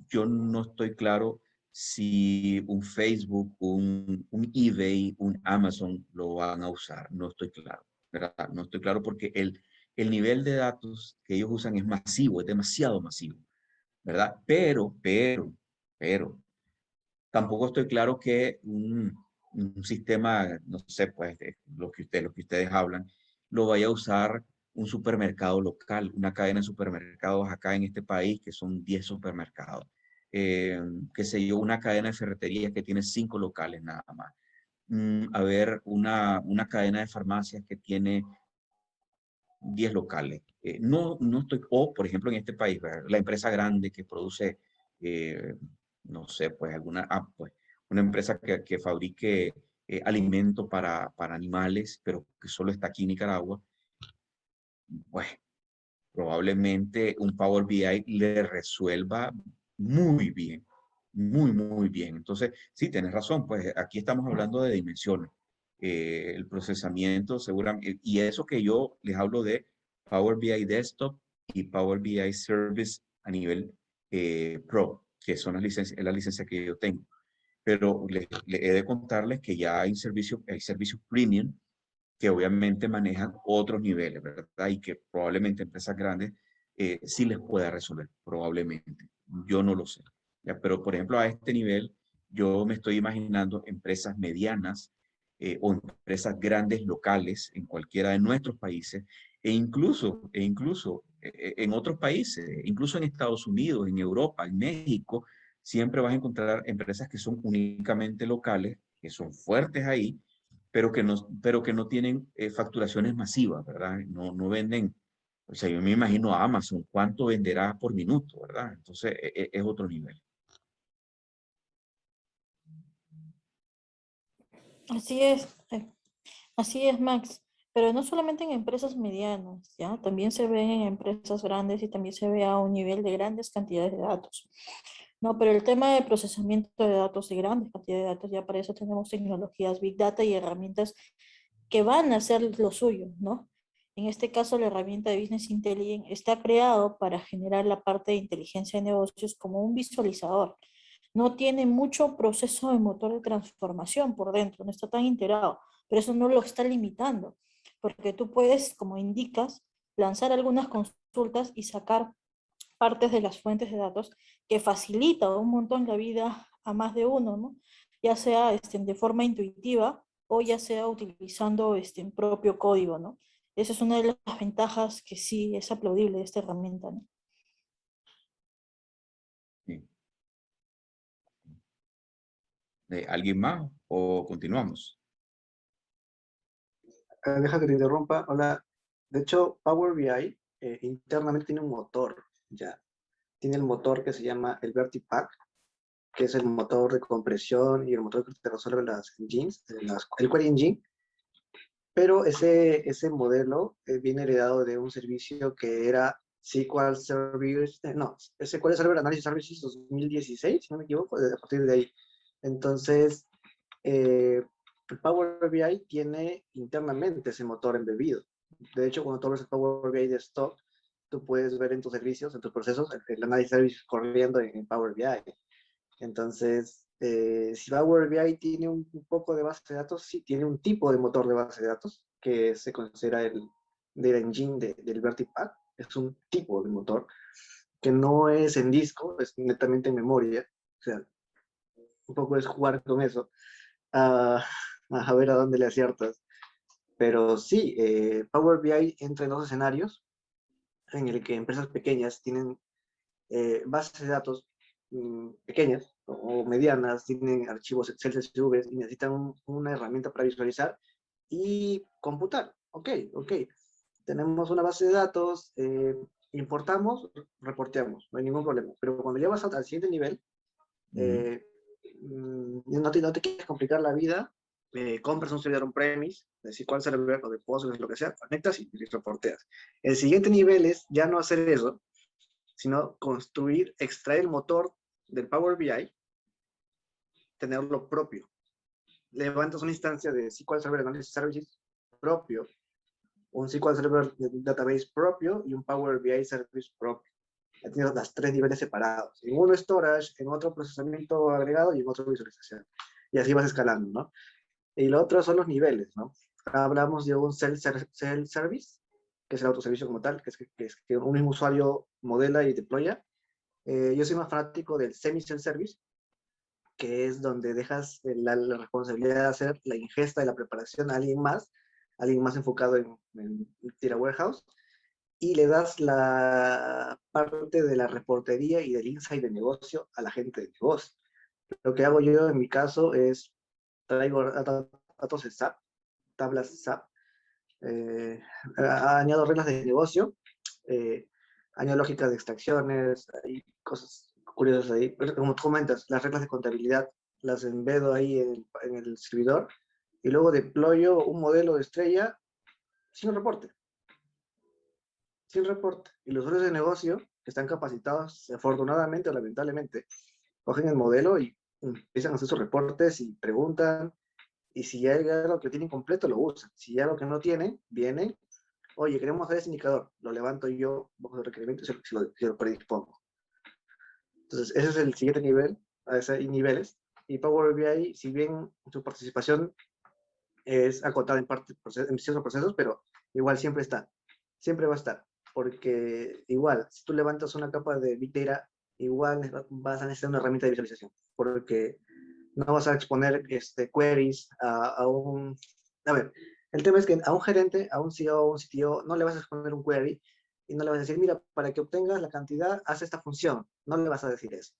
yo no estoy claro si un Facebook, un eBay, un Amazon lo van a usar. No estoy claro, ¿verdad? No estoy claro porque el nivel de datos que ellos usan es masivo, es demasiado masivo, ¿verdad? Pero, tampoco estoy claro que un sistema, no sé, pues, lo que ustedes hablan, lo vaya a usar un supermercado local, una cadena de supermercados acá en este país, que son 10 supermercados. Qué sé yo, una cadena de ferreterías que tiene 5 locales nada más. A ver, una cadena de farmacias que tiene 10 locales. No estoy, o por ejemplo en este país, ¿verdad? La empresa grande que produce, eh, no sé, pues pues una empresa que fabrique alimento para animales, pero que solo está aquí en Nicaragua, pues probablemente un Power BI le resuelva muy bien. Muy, muy bien. Entonces, sí, tienes razón, pues aquí estamos hablando de dimensiones. El procesamiento, seguramente, y eso que yo les hablo de Power BI Desktop y Power BI Service a nivel Pro, que son las licencias, es la licencia que yo tengo. Pero le he de contarles que ya hay servicios premium que obviamente manejan otros niveles, ¿verdad? Y que probablemente empresas grandes sí les pueda resolver, probablemente. Yo no lo sé. ¿Ya? Pero, por ejemplo, a este nivel, yo me estoy imaginando empresas medianas o empresas grandes locales en cualquiera de nuestros países e incluso en otros países, incluso en Estados Unidos, en Europa, en México, siempre vas a encontrar empresas que son únicamente locales, que son fuertes ahí, pero que no tienen facturaciones masivas, ¿verdad? No, no venden, o sea, yo me imagino a Amazon, ¿cuánto venderá por minuto, ¿verdad? Entonces, es otro nivel. Así es, así es, Max. Pero no solamente en empresas medianas, ¿ya? También se ve en empresas grandes y también se ve a un nivel de grandes cantidades de datos. No, pero el tema de procesamiento de datos y grandes cantidades de datos, ya para eso tenemos tecnologías Big Data y herramientas que van a hacer lo suyo, ¿no? En este caso, la herramienta de Business Intelligence está creado para generar la parte de inteligencia de negocios como un visualizador. No tiene mucho proceso de motor de transformación por dentro, no está tan integrado, pero eso no lo está limitando, porque tú puedes, como indicas, lanzar algunas consultas y sacar partes de las fuentes de datos que facilita un montón la vida a más de uno, ¿no? Ya sea de forma intuitiva o ya sea utilizando propio código, ¿no? Esa es una de las ventajas que sí es aplaudible de esta herramienta, ¿no? Sí. ¿Alguien más o continuamos? Deja que te interrumpa. Hola. De hecho, Power BI internamente tiene un motor, ya. Tiene el motor que se llama el VertiPack, que es el motor de compresión y el motor que te resuelve las engines, el Query Engine. Pero ese modelo viene heredado de un servicio que era SQL Service, no, SQL Server Analysis Services 2016, si no me equivoco, a partir de ahí. Entonces, Power BI tiene internamente ese motor embebido. De hecho, cuando tú abres el Power BI de stock, tú puedes ver en tus servicios, en tus procesos, el análisis service corriendo en Power BI. Entonces, si Power BI tiene un poco de base de datos, sí, tiene un tipo de motor de base de datos que se considera el Data Engine del VertiPack. Es un tipo de motor que no es en disco, es netamente en memoria. O sea, un poco es jugar con eso, a, a ver a dónde le aciertas. Pero sí, Power BI entra en dos escenarios en el que empresas pequeñas tienen bases de datos pequeñas o medianas, tienen archivos Excel, CSV y necesitan una herramienta para visualizar y computar. Ok. Tenemos una base de datos, importamos, reporteamos, no hay ningún problema. Pero cuando llevas al siguiente nivel, eh, no te quieres complicar la vida, compras un servidor on-premise, de SQL Server o de Postgres, lo que sea, conectas y reporteas. El siguiente nivel es ya no hacer eso, sino construir, extraer el motor del Power BI, tenerlo propio. Levantas una instancia de SQL Server Analysis Services propio, un SQL Server Database propio y un Power BI Service propio. Ya tienes las tres niveles separados. En uno storage, en otro procesamiento agregado y en otro visualización. Y así vas escalando, ¿no? Y lo otro son los niveles, ¿no? Hablamos de un self-service, que es el autoservicio como tal, que es que un mismo usuario modela y deploya. Yo soy más fanático del semi-self-service, que es donde dejas la responsabilidad de hacer la ingesta y la preparación a alguien más enfocado en Data Warehouse, y le das la parte de la reportería y del insight de negocio a la gente de negocio. Lo que hago yo en mi caso es traigo datos de SAP, tablas SAP, añado reglas de negocio, eh, añado lógicas de extracciones, hay cosas curiosas ahí. Pero como tú comentas, las reglas de contabilidad las embedo ahí en el servidor y luego deployo un modelo de estrella sin reporte. Sin reporte. Y los usuarios de negocio que están capacitados, afortunadamente o lamentablemente, cogen el modelo y empiezan a hacer sus reportes y preguntan, y si hay algo que tiene incompleto, lo usan. Si hay algo que no tiene, viene, oye, queremos hacer ese indicador, lo levanto yo, bajo el requerimiento y se lo predispongo. Entonces, ese es el siguiente nivel, hay niveles, y Power BI, si bien su participación es acotada en ciertos procesos, pero igual siempre está, siempre va a estar, porque igual, si tú levantas una capa de Big Data, igual vas a necesitar una herramienta de visualización, porque no vas a exponer queries a un... A ver, el tema es que a un gerente, a un CEO, a un CTO, no le vas a exponer un query y no le vas a decir, mira, para que obtengas la cantidad, haz esta función. No le vas a decir eso.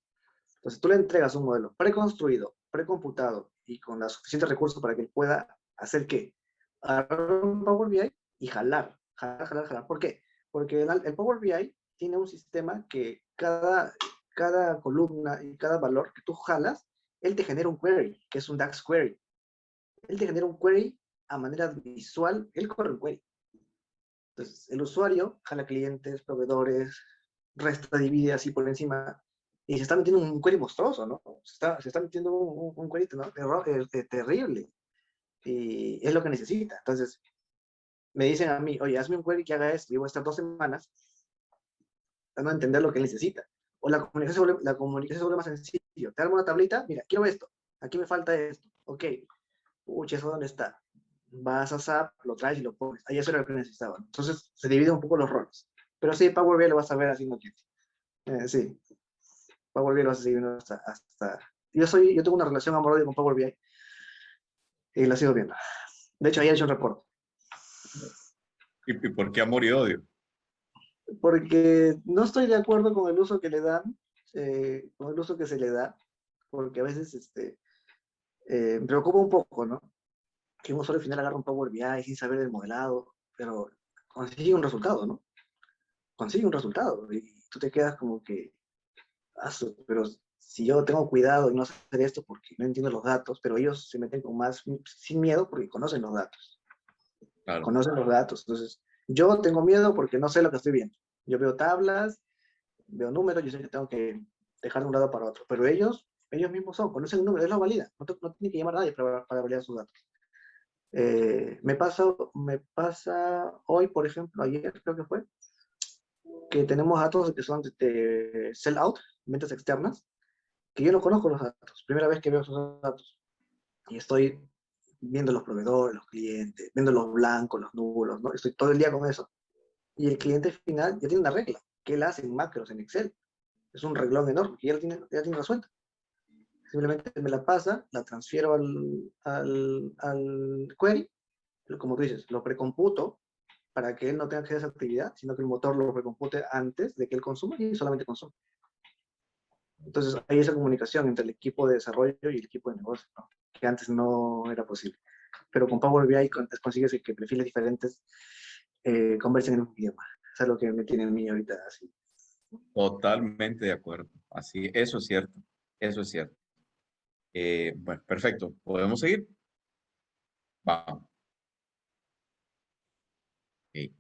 Entonces tú le entregas un modelo preconstruido, precomputado y con los suficientes recursos para que él pueda hacer qué? Agarrar un Power BI y jalar. ¿Por qué? Porque el Power BI tiene un sistema que cada columna y cada valor que tú jalas, él te genera un query, que es un DAX query. Él te genera un query a manera visual, él corre un query. Entonces, el usuario jala clientes, proveedores, resta, divide así por encima, y se está metiendo un query monstruoso, ¿no? Se está metiendo un query, ¿no? Terrible. Y es lo que necesita. Entonces, me dicen a mí, oye, hazme un query que haga esto, y voy a estar 2 semanas dando a entender lo que él necesita. O la comunicación se vuelve más sencillo. Te armo una tablita, mira, quiero esto, aquí me falta esto, ok, pucha, ¿eso dónde está? Vas a SAP, lo traes y lo pones. Ahí eso era lo que necesitaba. Entonces, se divide un poco los roles. Pero sí, Power BI lo vas a ver haciendo clic. Sí, Power BI lo vas a seguir hasta... Yo tengo una relación amor-odio con Power BI y la sigo viendo. De hecho, ayer he hecho un reporte. ¿Y por qué amor y odio? Porque no estoy de acuerdo con el uso que le dan, con el uso que se le da, porque a veces me preocupa un poco, ¿no? Que uno solo al final agarra un Power BI sin saber del modelado, pero consigue un resultado, ¿no? Consigue un resultado y tú te quedas como que, pero si yo tengo cuidado y no hacer esto porque no entiendo los datos, pero ellos se meten con más, sin miedo porque conocen los datos. Claro. Conocen los datos. Entonces, yo tengo miedo porque no sé lo que estoy viendo. Yo veo tablas, veo números, yo sé que tengo que dejar de un lado para otro, pero ellos mismos conocen el número, ellos lo validan, no tiene que llamar a nadie para validar sus datos. Me pasa hoy, por ejemplo, ayer creo que fue, que tenemos datos que son de sell out, ventas externas, que yo no conozco los datos, primera vez que veo esos datos, y estoy viendo los proveedores, los clientes, viendo los blancos, los nulos, ¿no? Estoy todo el día con eso. Y el cliente final ya tiene una regla, que él hace en macros, en Excel. Es un reglón enorme, que ya tiene resuelto. Simplemente me la pasa, la transfiero al query, como tú dices, lo precomputo para que él no tenga que hacer esa actividad, sino que el motor lo recompute antes de que él consuma y solamente consume. Entonces hay esa comunicación entre el equipo de desarrollo y el equipo de negocio, ¿no? Que antes no era posible. Pero con Power BI consigues que perfiles diferentes conversen en un idioma. Eso es lo que me tiene a mí ahorita así. Totalmente de acuerdo. Así, eso es cierto. Eso es cierto. Bueno, perfecto. ¿Podemos seguir? Vamos. Ok.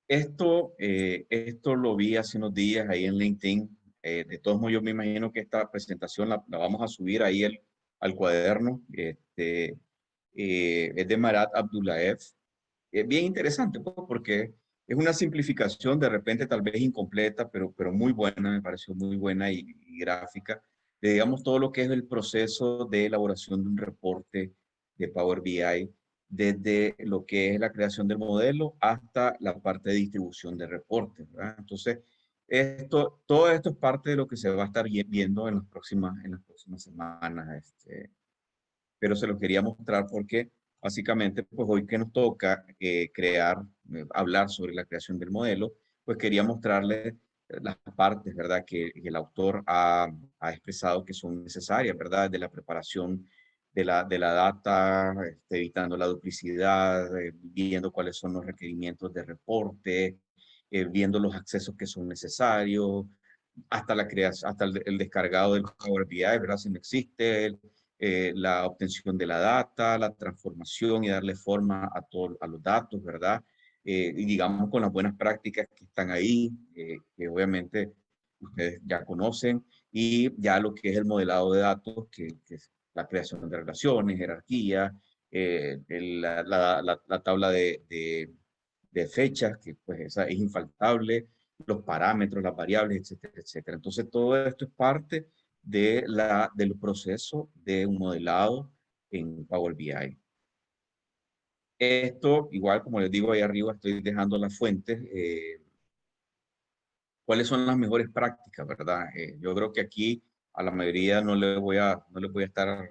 Esto lo vi hace unos días ahí en LinkedIn. De todos modos, yo me imagino que esta presentación la vamos a subir ahí al cuaderno. Es de Marat Abdullaev. Es bien interesante, pues, porque es una simplificación, de repente tal vez incompleta, pero muy buena, me pareció muy buena y gráfica, de digamos todo lo que es el proceso de elaboración de un reporte de Power BI, desde lo que es la creación del modelo hasta la parte de distribución de reportes, ¿verdad? Entonces, todo esto es parte de lo que se va a estar viendo en las próximas semanas, pero se lo quería mostrar porque básicamente, pues hoy que nos toca hablar sobre la creación del modelo, pues quería mostrarle las partes, ¿verdad?, que el autor ha expresado que son necesarias, ¿verdad?, de la preparación de la data, evitando la duplicidad, viendo cuáles son los requerimientos de reporte, viendo los accesos que son necesarios, hasta la creación, hasta el descargado del Power BI, ¿verdad?, si no existe, la obtención de la data, la transformación y darle forma a los datos, ¿verdad? Y digamos con las buenas prácticas que están ahí, que obviamente ustedes ya conocen, y ya lo que es el modelado de datos, que es la creación de relaciones, jerarquía, la tabla de fechas, que pues esa es infaltable, los parámetros, las variables, etcétera, etcétera. Entonces todo esto es parte del proceso de un modelado en Power BI. Esto, igual como les digo ahí arriba, estoy dejando las fuentes. ¿Cuáles son las mejores prácticas, verdad? Yo creo que aquí a la mayoría no les voy a estar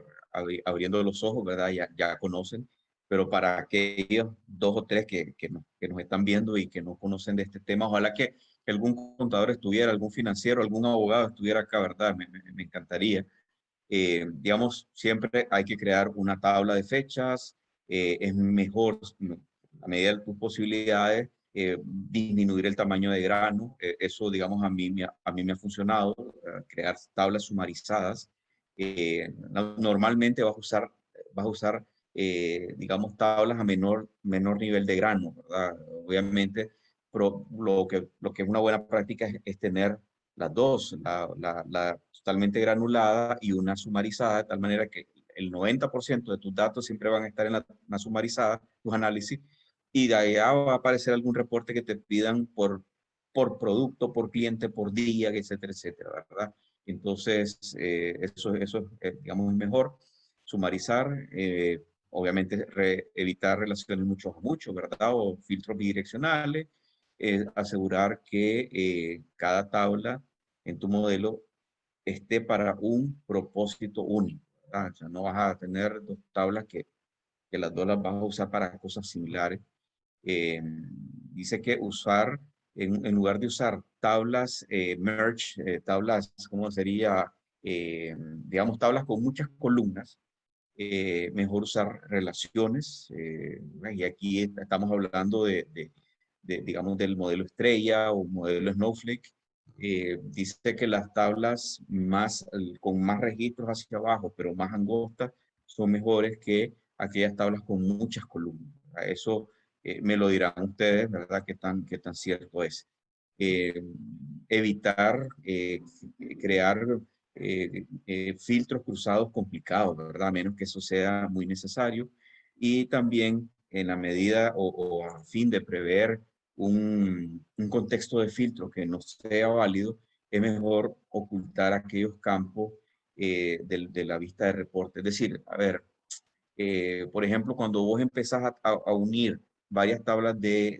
abriendo los ojos, ¿verdad? Ya conocen, pero para aquellos dos o tres que nos están viendo y que no conocen de este tema, ojalá que algún contador estuviera, algún financiero, algún abogado estuviera acá, ¿verdad? Me encantaría. Digamos, siempre hay que crear una tabla de fechas, es mejor, a medida de tus posibilidades, disminuir el tamaño de grano. Eso, digamos, a mí me ha funcionado, crear tablas sumarizadas. Normalmente vas a usar digamos, tablas a menor nivel de grano, ¿verdad? Obviamente, lo que es una buena práctica es tener las dos, la totalmente granulada y una sumarizada, de tal manera que el 90% de tus datos siempre van a estar en la sumarizada, tus análisis, y de allá va a aparecer algún reporte que te pidan por producto, por cliente, por día, etcétera, etcétera, ¿verdad? Entonces, eso digamos, es mejor sumarizar, obviamente evitar relaciones muchos a muchos, ¿verdad? O filtros bidireccionales, asegurar que cada tabla en tu modelo esté para un propósito único, ¿verdad? O sea, no vas a tener dos tablas que las dos las vas a usar para cosas similares. Dice que en lugar de usar tablas merge, tablas, ¿cómo sería? Digamos, tablas con muchas columnas, mejor usar relaciones. Y aquí estamos hablando digamos, del modelo estrella o modelo Snowflake. Dice que las tablas con más registros hacia abajo, pero más angostas, son mejores que aquellas tablas con muchas columnas. Eso me lo dirán ustedes, ¿verdad? Qué tan cierto es. Eh, Evitar crear filtros cruzados complicados, ¿verdad? A menos que eso sea muy necesario. Y también en la medida o a fin de prever un contexto de filtro que no sea válido, es mejor ocultar aquellos campos de la vista de reporte. Es decir, a ver, por ejemplo, cuando vos empezás a unir varias tablas de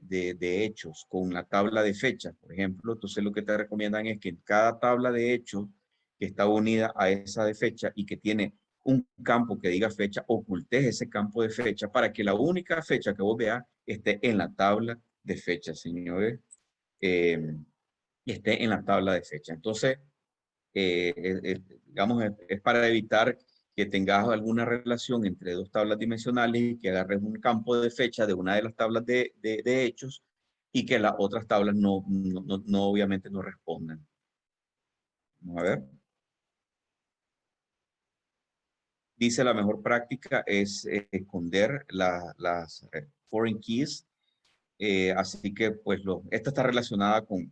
hechos con la tabla de fechas, por ejemplo, entonces lo que te recomiendan es que en cada tabla de hechos que está unida a esa de fecha y que tiene un campo que diga fecha, ocultes ese campo de fecha para que la única fecha que vos veas esté en la tabla de fecha, señores, esté en la tabla de fecha. Entonces, digamos, es para evitar que tengas alguna relación entre dos tablas dimensionales y que agarres un campo de fecha de una de las tablas de hechos y que las otras tablas obviamente no respondan. Vamos a ver. Dice la mejor práctica es esconder las foreign keys. Así que, pues, esta está relacionada con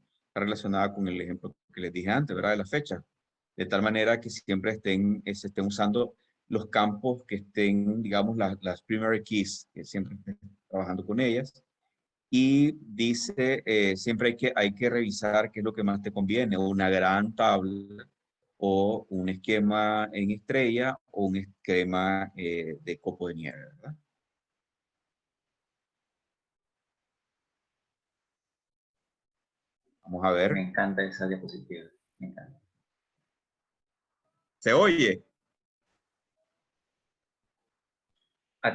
el ejemplo que les dije antes, ¿verdad? De la fecha. De tal manera que siempre se estén usando los campos que estén, digamos, las primary keys, que siempre estén trabajando con ellas. Y dice, siempre hay que revisar qué es lo que más te conviene, una gran tabla o un esquema en estrella o un esquema de copo de nieve, ¿verdad? Vamos a ver. Me encanta esa diapositiva. Me encanta. ¿Se oye?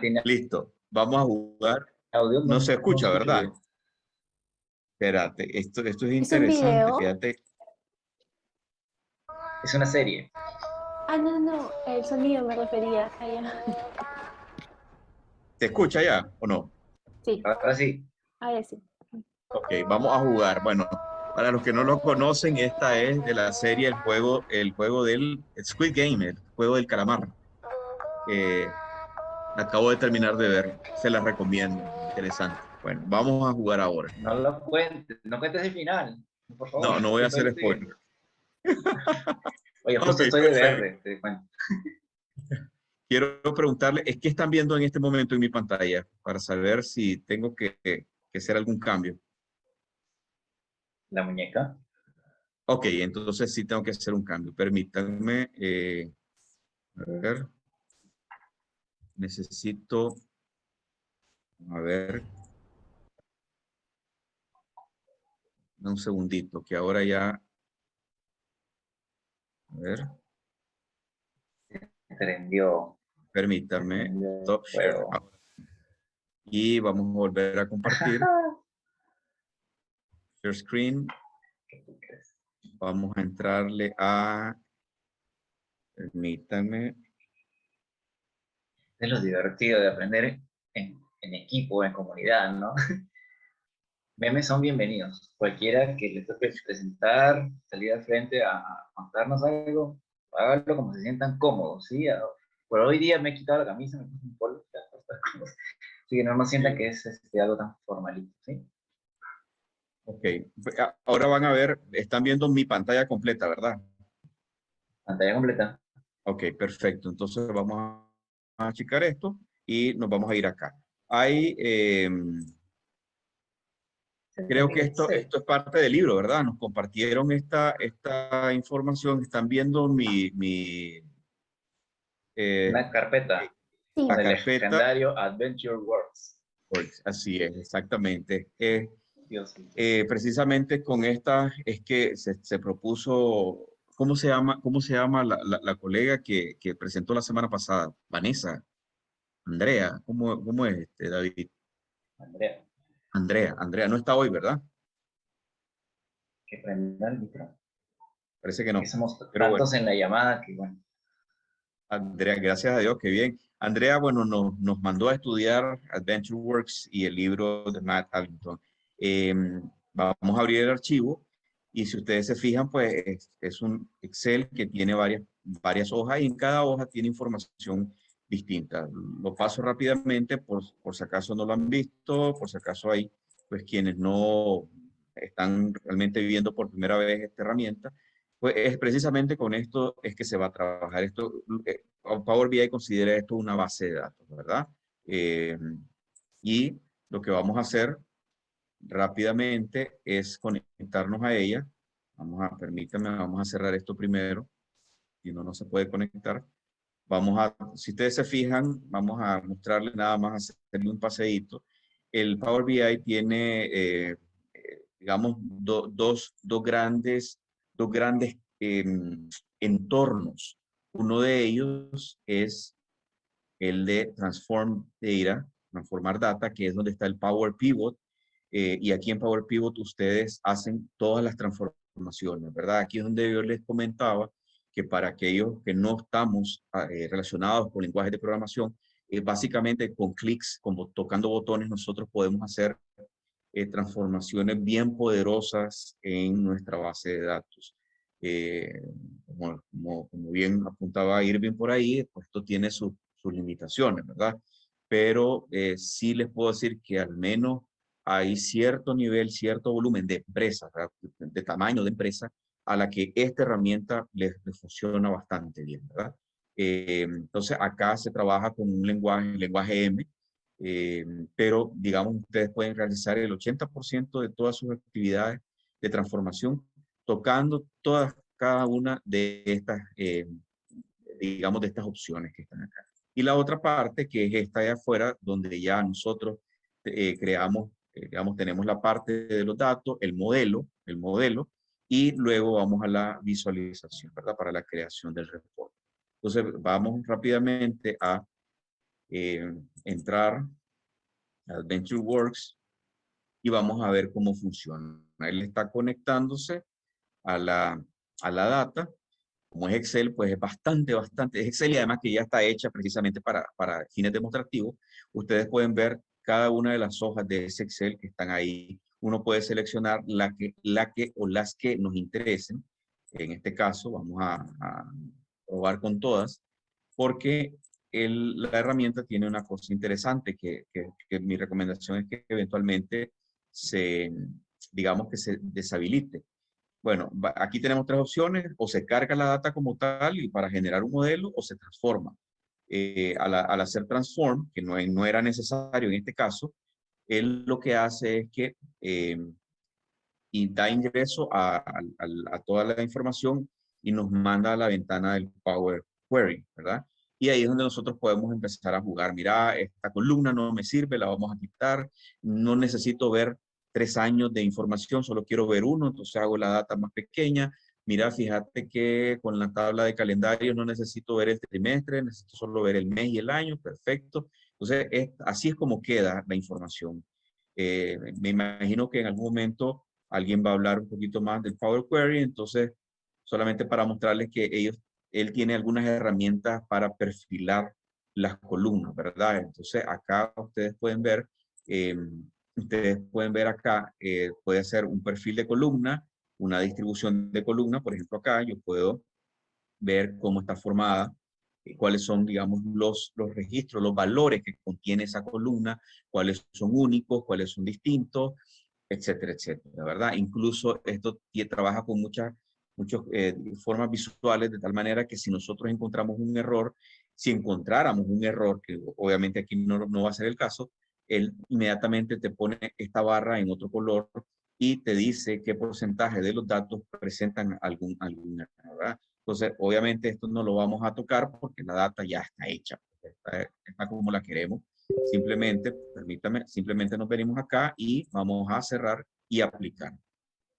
¿Tiene Listo. Vamos a jugar. audio? No se No escucha, escucho ¿verdad? bien. Espérate, esto es ¿Es un interesante, video? fíjate. Es una serie. Ah, no, el sonido me refería. ¿Se escucha ya o no? Sí, Ahora sí. ahí sí. Ok, vamos a jugar. Bueno, para los que no lo conocen, esta es de la serie el juego del Squid Game, el juego del calamar. Acabo de terminar de ver, se la recomiendo, interesante. Bueno, vamos a jugar ahora. No lo cuentes. No cuentes el final. Por favor. No voy a Después hacer lo sigue. spoiler. Oye, justo Ok, estoy de perfecto. verde, te cuento. Quiero preguntarle, ¿es qué están viendo en este momento en mi pantalla? Para saber si tengo que hacer algún cambio. La muñeca. Ok, entonces sí tengo que hacer un cambio. Permítanme, a ver, necesito, a ver, un segundito, que ahora ya, a ver, Se prendió, se permítanme, prendió el stop share. juego. Y vamos a volver a compartir. Share screen. ¿Qué tú crees? Vamos a entrarle a, permítanme, Es lo divertido de aprender en equipo, en comunidad, ¿no? Memes son bienvenidos. Cualquiera que le toque presentar, salir al frente a contarnos algo, háganlo como se sientan cómodos, ¿sí? Por hoy día me he quitado la camisa, me puse un polo, ya, estas cosas. Así que no sienta que es algo tan formalito, ¿sí? ok. Ahora van a ver, están viendo mi pantalla completa, ¿verdad? Pantalla completa. Ok, perfecto. Entonces vamos a achicar esto y nos vamos a ir acá. Hay, creo que Sí. esto es parte del libro, ¿verdad? Nos compartieron esta información. Están viendo eh, Una carpeta Sí. con la el carpeta. legendario Adventure Works. Pues, así es, exactamente. Dios mío. Precisamente con esta es que se propuso, cómo se llama la colega que presentó la semana pasada? Vanessa, Andrea, ¿cómo es David? Andrea, Andrea no está hoy, ¿verdad? que prenda el micro. Parece que Que no. somos Pero bueno, tantos en la llamada que, bueno, Andrea, gracias a Dios, qué bien. Andrea, bueno, nos mandó a estudiar Adventure Works y el libro de Matt Allington. Eh, Vamos a abrir el archivo y si ustedes se fijan, pues es un Excel que tiene varias hojas y en cada hoja tiene información distinta. Lo paso rápidamente por si acaso no lo han visto, por si acaso hay pues quienes no están realmente viviendo por primera vez esta herramienta. Pues es precisamente con esto es que se va a trabajar. Power BI considera esto una base de datos, ¿verdad? Eh, y lo que vamos a hacer rápidamente es conectarnos a ella. Permítanme, vamos a cerrar esto primero. Si no, no se puede conectar. Si ustedes se fijan, vamos a mostrarles nada más, hacerle un paseíto. El Power BI tiene, digamos, dos grandes entornos. Uno de ellos es el de transformar data, que es donde está el Power Pivot. Y aquí en Power Pivot ustedes hacen todas las transformaciones, ¿verdad? Aquí es donde yo les comentaba que para aquellos que no estamos relacionados con lenguajes de programación, básicamente con clics, como tocando botones, nosotros podemos hacer transformaciones bien poderosas en nuestra base de datos. Eh, como bien apuntaba Irving por ahí, pues esto tiene sus limitaciones, ¿verdad? Pero sí les puedo decir que al menos hay cierto nivel, cierto volumen de empresas, ¿verdad? De tamaño de empresa, a la que esta herramienta les funciona bastante bien, ¿verdad? Entonces acá se trabaja con un lenguaje M, eh, pero digamos, ustedes pueden realizar el 80% de todas sus actividades de transformación tocando cada una de estas, digamos, de estas opciones que están acá. Y la otra parte, que es esta de afuera, donde ya nosotros creamos, digamos, tenemos la parte de los datos, el modelo, y luego vamos a la visualización, ¿verdad? Para la creación del reporte. Entonces, vamos rápidamente a eh, entrar a Adventure Works y vamos a ver cómo funciona. Él está conectándose a a la data. Como es Excel, pues es bastante, es Excel y además que ya está hecha precisamente para fines demostrativos. Ustedes pueden ver cada una de las hojas de ese Excel que están ahí. Uno puede seleccionar la que o las que nos interesen. En este caso, vamos a probar con todas, porque la herramienta tiene una cosa interesante que mi recomendación es que eventualmente digamos que se deshabilite. Bueno, aquí tenemos tres opciones: o se carga la data como tal y para generar un modelo, o se transforma. Al hacer transform, que no era necesario en este caso, él lo que hace es que y da ingreso a toda la información y nos manda a la ventana del Power Query, ¿verdad? Y ahí es donde nosotros podemos empezar a jugar. Mira, esta columna no me sirve, la vamos a quitar. No necesito ver 3 años de información, solo quiero ver uno, entonces hago la data más pequeña. Mira, fíjate que con la tabla de calendario no necesito ver el trimestre, necesito solo ver el mes y el año, perfecto. Entonces, así es como queda la información. Me imagino que en algún momento alguien va a hablar un poquito más del Power Query, entonces solamente para mostrarles que él tiene algunas herramientas para perfilar las columnas, ¿verdad? Entonces acá eh, ustedes pueden ver acá, puede ser un perfil de columna, una distribución de columna. Por ejemplo, acá yo puedo ver cómo está formada, cuáles son, digamos, los registros, los valores que contiene esa columna, cuáles son únicos, cuáles son distintos, etcétera, etcétera, ¿verdad? Incluso esto trabaja con muchas formas visuales, de tal manera que si nosotros encontramos un error, si encontráramos un error, que obviamente aquí no va a ser el caso, él inmediatamente te pone esta barra en otro color y te dice qué porcentaje de los datos presentan algún error, ¿verdad? Entonces, obviamente esto no lo vamos a tocar porque la data ya está hecha, está como la queremos. Simplemente, permítame, simplemente nos venimos acá y vamos a cerrar y aplicar.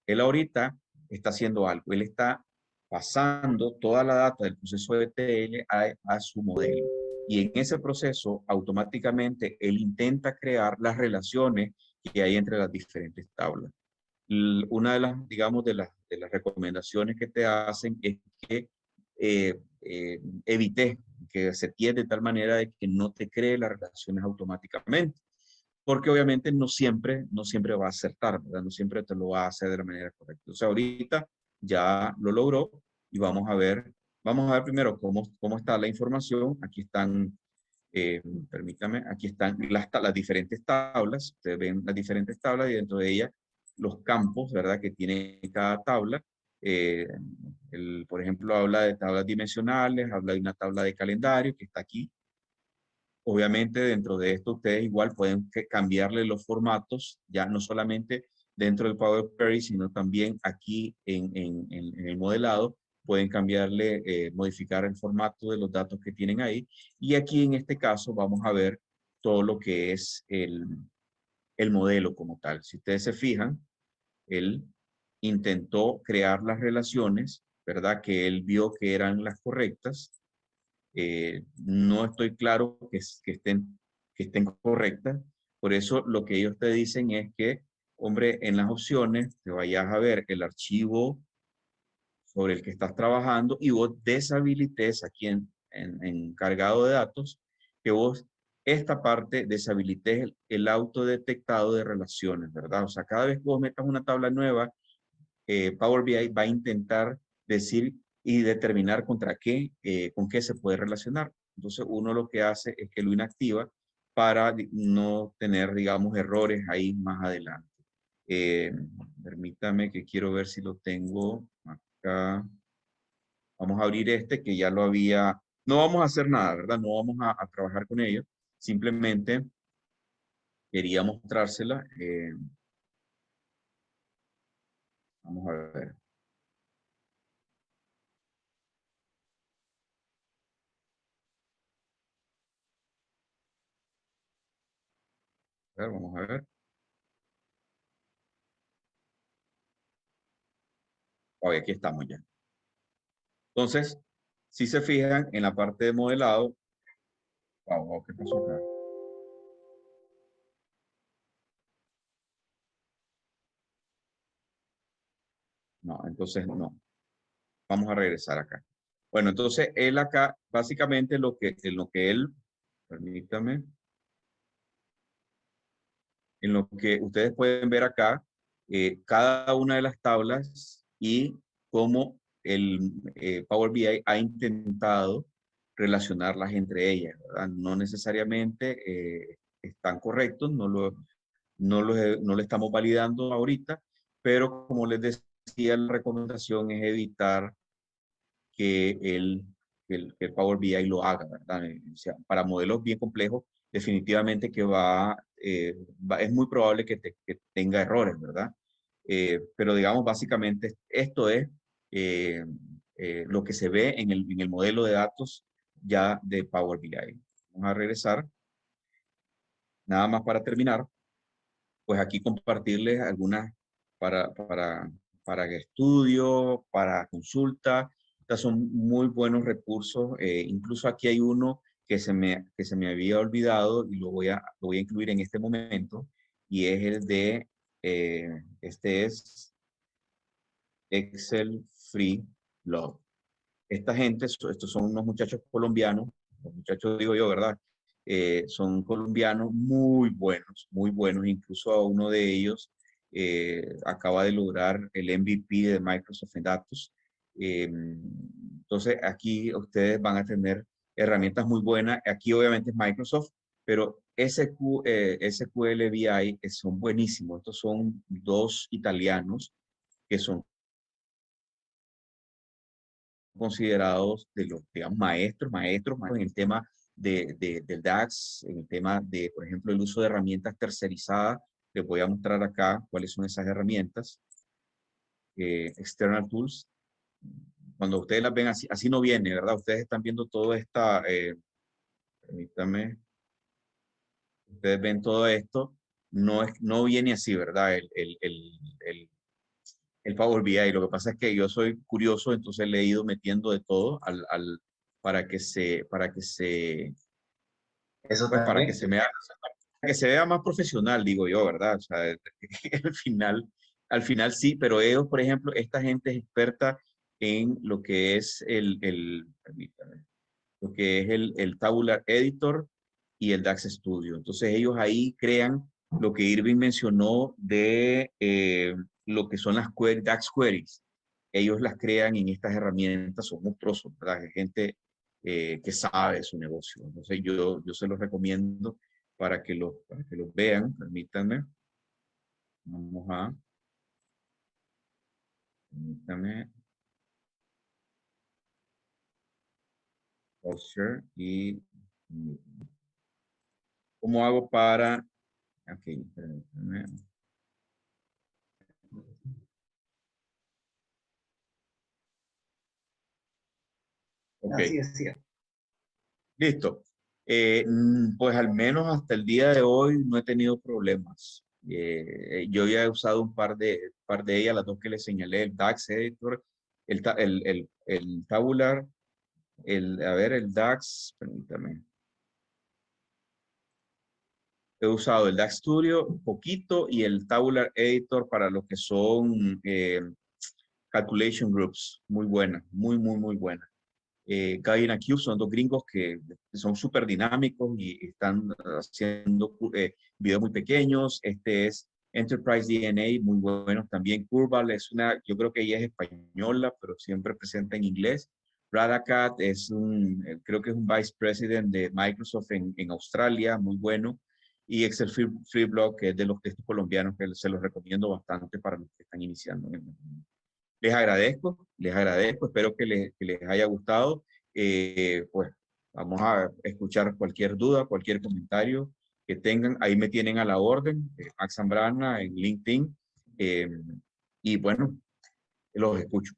Él ahorita está haciendo algo. Él está pasando toda la data del proceso de ETL a su modelo. Y en ese proceso, automáticamente, él intenta crear las relaciones que hay entre las diferentes tablas. Una de las, digamos, de las recomendaciones que te hacen es que evites que se tiene de tal manera de que no te cree las relaciones automáticamente, porque obviamente no siempre va a acertar, ¿verdad? No siempre te lo va a hacer de la manera correcta. O sea, ahorita ya lo logró y vamos a ver primero cómo está la información. Aquí están, permítame, aquí están las diferentes tablas. Ustedes ven las diferentes tablas y dentro de ellas los campos, ¿verdad? Que tiene cada tabla. Eh, por ejemplo, habla de tablas dimensionales, habla de una tabla de calendario que está aquí. Obviamente dentro de esto ustedes igual pueden cambiarle los formatos, ya no solamente dentro del Power Query, sino también aquí en el modelado, pueden cambiarle, modificar el formato de los datos que tienen ahí. Y aquí en este caso vamos a ver todo lo que es el modelo como tal. Si ustedes se fijan, él intentó crear las relaciones, ¿verdad? Que él vio que eran las correctas. No estoy claro que estén correctas. Por eso lo que ellos te dicen es que, hombre, en las opciones te vayas a ver el archivo sobre el que estás trabajando y vos deshabilites aquí en cargado de datos, que vos esta parte deshabilites el autodetectado de relaciones, ¿verdad? O sea, cada vez que vos metas una tabla nueva, Power BI va a intentar decir y determinar contra qué, con qué se puede relacionar. Entonces, uno lo que hace es que lo inactiva para no tener, digamos, errores ahí más adelante. Eh, Permítame que quiero ver si lo tengo acá. Vamos a abrir este que ya lo había. No vamos a hacer nada, ¿verdad? No vamos a trabajar con ello. Simplemente quería mostrársela. Vamos a ver. Vamos a ver. Ok, aquí estamos ya. Entonces, si se fijan en la parte de modelado, wow, ¿qué pasó acá? No, entonces no. Vamos a regresar acá. Bueno, entonces él acá, básicamente en lo que él, permítame, en lo que ustedes pueden ver acá, cada una de las tablas y cómo el Power BI ha intentado relacionarlas entre ellas, ¿verdad? No necesariamente están correctos, no lo estamos validando ahorita, pero como les la recomendación es evitar que el Power BI lo haga, ¿verdad? O sea, para modelos bien complejos, definitivamente que es muy probable que tenga errores, ¿verdad? Pero digamos, básicamente, esto es lo que se ve en el modelo de datos ya de Power BI. Vamos a regresar. Nada más para terminar, pues aquí compartirles algunas para estudio, para consulta. Estos son muy buenos recursos. Incluso aquí hay uno que se me había olvidado y lo voy a incluir en este momento, y es el de, este es Excel Free Log. Esta gente, estos son unos muchachos colombianos, los muchachos digo yo, ¿verdad? Son colombianos muy buenos, incluso a uno de ellos acaba de lograr el MVP de Microsoft en datos. Entonces aquí ustedes van a tener herramientas muy buenas. Aquí obviamente es Microsoft, pero SQL BI son buenísimos. Estos son dos italianos que son considerados de los, digamos, maestros en el tema del DAX, en el tema de, por ejemplo, el uso de herramientas tercerizadas. Les voy a mostrar acá cuáles son esas herramientas. External Tools. Cuando ustedes las ven así, así no viene, ¿verdad? Ustedes están viendo todo esta, permítame, ustedes ven todo esto, no viene así, ¿verdad? El Power BI. Lo que pasa es que yo soy curioso, entonces le he ido metiendo de todo para que se, Eso pues para que también. se vea, que se vea más profesional, digo yo, ¿verdad? O sea, al final sí, pero ellos, por ejemplo, esta gente es experta en lo que es permítame, lo que es el Tabular Editor y el DAX Studio. Entonces ellos ahí crean lo que Irving mencionó de lo que son las DAX queries. Ellos las crean en estas herramientas, son monstruosos, ¿verdad? Es gente que sabe de su negocio. Entonces yo se los recomiendo para que los vean. Permítanme. Vamos a... Permítanme. Share y... ¿Cómo hago para... Ok, permítanme. Ok, Así es, sí. listo. Pues al menos hasta el día de hoy no he tenido problemas. Yo ya he usado un par de ellas, las dos que les señalé, el DAX Editor, el Tabular, el DAX, permítame. He usado el DAX Studio un poquito y el Tabular Editor para lo que son calculation groups. Muy buena, muy buena. Kai y Cube son dos gringos que son súper dinámicos y están haciendo videos muy pequeños. Este es Enterprise DNA, muy bueno también. Curval yo creo que ella es española, pero siempre presenta en inglés. Radacat creo que es un vice president de Microsoft en Australia, muy bueno. Y Excel Free Blog, que es de estos colombianos, que se los recomiendo bastante para los que están iniciando. Les agradezco, espero que les haya gustado. Pues vamos a escuchar cualquier duda, cualquier comentario que tengan. Ahí me tienen a la orden, Max Zambrana en LinkedIn. Y bueno, los escucho.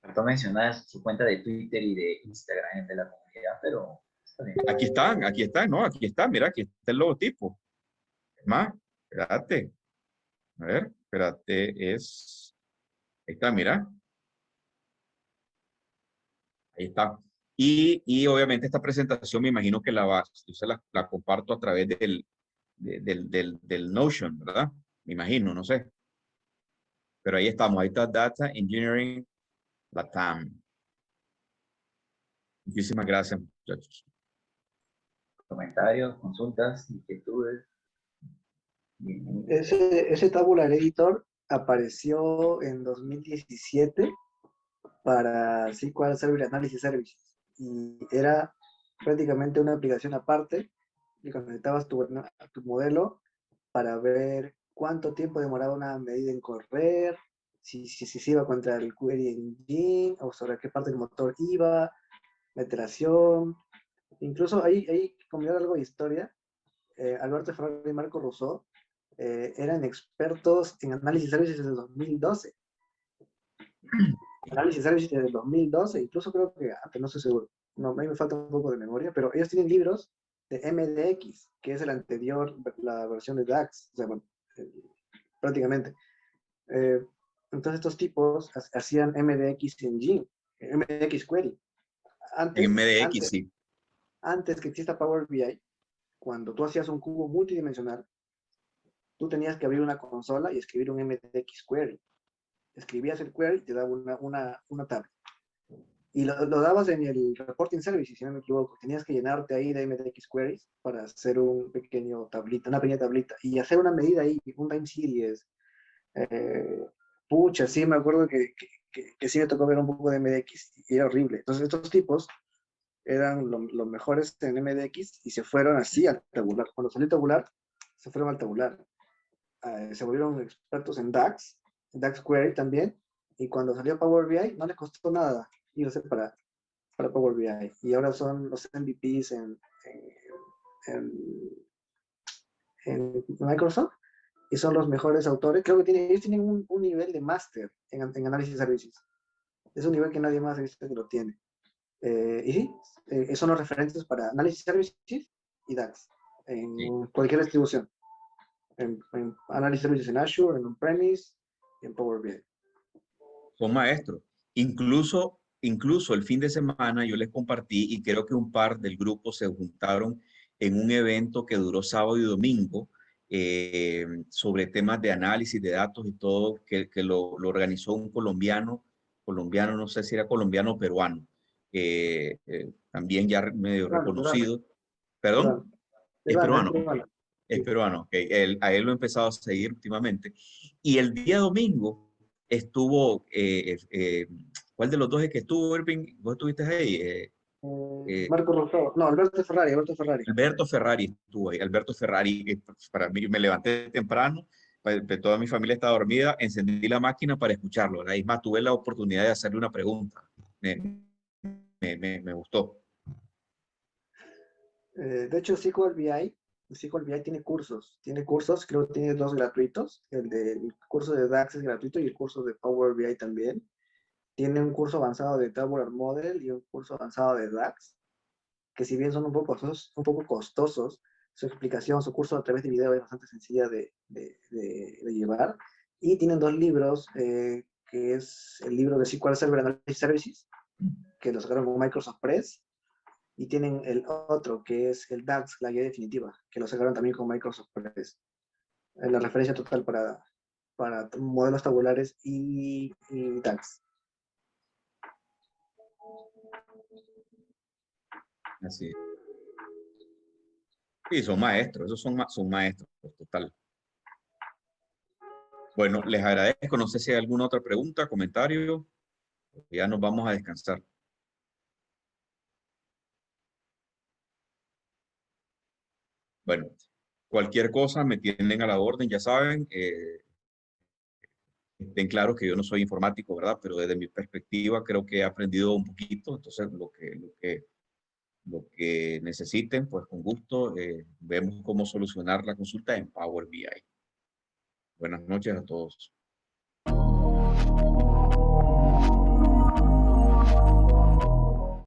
Faltó mencionar su cuenta de Twitter y de Instagram de la comunidad, pero está bien. Aquí están, ¿no? Aquí está, mira, aquí está el logotipo. Es más, espérate. A ver, espérate, ahí está, mira. Ahí está. Y obviamente esta presentación me imagino que yo se la comparto a través del Notion, ¿verdad? Me imagino, no sé. Pero ahí estamos, ahí está Data Engineering Latam. Muchísimas gracias, muchachos. Comentarios, consultas, inquietudes. Ese Tabular Editor apareció en 2017 para SQL Server Analysis Services y era prácticamente una aplicación aparte y conectabas tu modelo para ver cuánto tiempo demoraba una medida en correr, si se iba contra el query engine, o sobre qué parte del motor iba, la iteración. Incluso ahí como algo de historia, Alberto Ferrari y Marco Rousseau eran expertos en análisis de servicios desde el 2012. Análisis de servicios desde el 2012, incluso creo que antes, no estoy seguro. No, a mí me falta un poco de memoria, pero ellos tienen libros de MDX, que es el anterior, la versión de DAX, o sea, bueno, prácticamente. Entonces estos tipos hacían MDX Engine, MDX Query. En MDX, sí. Antes que exista Power BI, cuando tú hacías un cubo multidimensional, tú tenías que abrir una consola y escribir un MDX Query. Escribías el query y te daba una tabla. Y lo dabas en el reporting service, si no me equivoco. Tenías que llenarte ahí de MDX queries para hacer una pequeña tablita. Y hacer una medida ahí, un time series. Pucha, sí, me acuerdo que sí me tocó ver un poco de MDX y era horrible. Entonces estos tipos eran los mejores en MDX y se fueron así al tabular. Cuando salió el tabular, se fueron al tabular. Se volvieron expertos en DAX Query también, y cuando salió Power BI no les costó nada irse para Power BI, y ahora son los MVPs en Microsoft, y son los mejores autores. Creo que ellos tienen un nivel de máster en análisis de servicios. Es un nivel que nadie más ha visto que lo tiene. Y sí, son los referentes para análisis de servicios y DAX en cualquier distribución. En análisis de servicios en Azure, en On-Premise y en Power BI. Son maestros. Incluso el fin de semana yo les compartí y creo que un par del grupo se juntaron en un evento que duró sábado y domingo sobre temas de análisis de datos y todo, que lo organizó un colombiano, no sé si era colombiano o peruano, también ya medio reconocido. ¿Perdón? Es peruano. Es peruano. A él lo he empezado a seguir últimamente. Y el día domingo estuvo, ¿cuál de los dos es que estuvo, Irving? ¿Vos estuviste ahí? Marco Rousseau, no, Alberto Ferrari. Alberto Ferrari estuvo ahí. Alberto Ferrari, para mí, me levanté temprano, toda mi familia estaba dormida, encendí la máquina para escucharlo. Es más, tuve la oportunidad de hacerle una pregunta. Me gustó. De hecho, SQL BI tiene cursos, creo que tiene 2 gratuitos. El curso de DAX es gratuito y el curso de Power BI también. Tiene un curso avanzado de Tabular Model y un curso avanzado de DAX, que si bien son un poco costosos, su explicación, su curso a través de video es bastante sencilla de llevar. Y tienen 2 libros, que es el libro de SQL Server Analysis Services, que lo sacaron con Microsoft Press, y tienen el otro, que es el DAX, la guía definitiva, que lo sacaron también con Microsoft Press. La referencia total para modelos tabulares y DAX. Así es. Sí, son maestros, esos son maestros, total. Bueno, les agradezco. No sé si hay alguna otra pregunta, comentario. Ya nos vamos a descansar. Bueno, cualquier cosa me tienen a la orden, ya saben. Ten claro que yo no soy informático, ¿verdad? Pero desde mi perspectiva creo que he aprendido un poquito. Entonces, lo que necesiten, pues con gusto, vemos cómo solucionar la consulta en Power BI. Buenas noches a todos.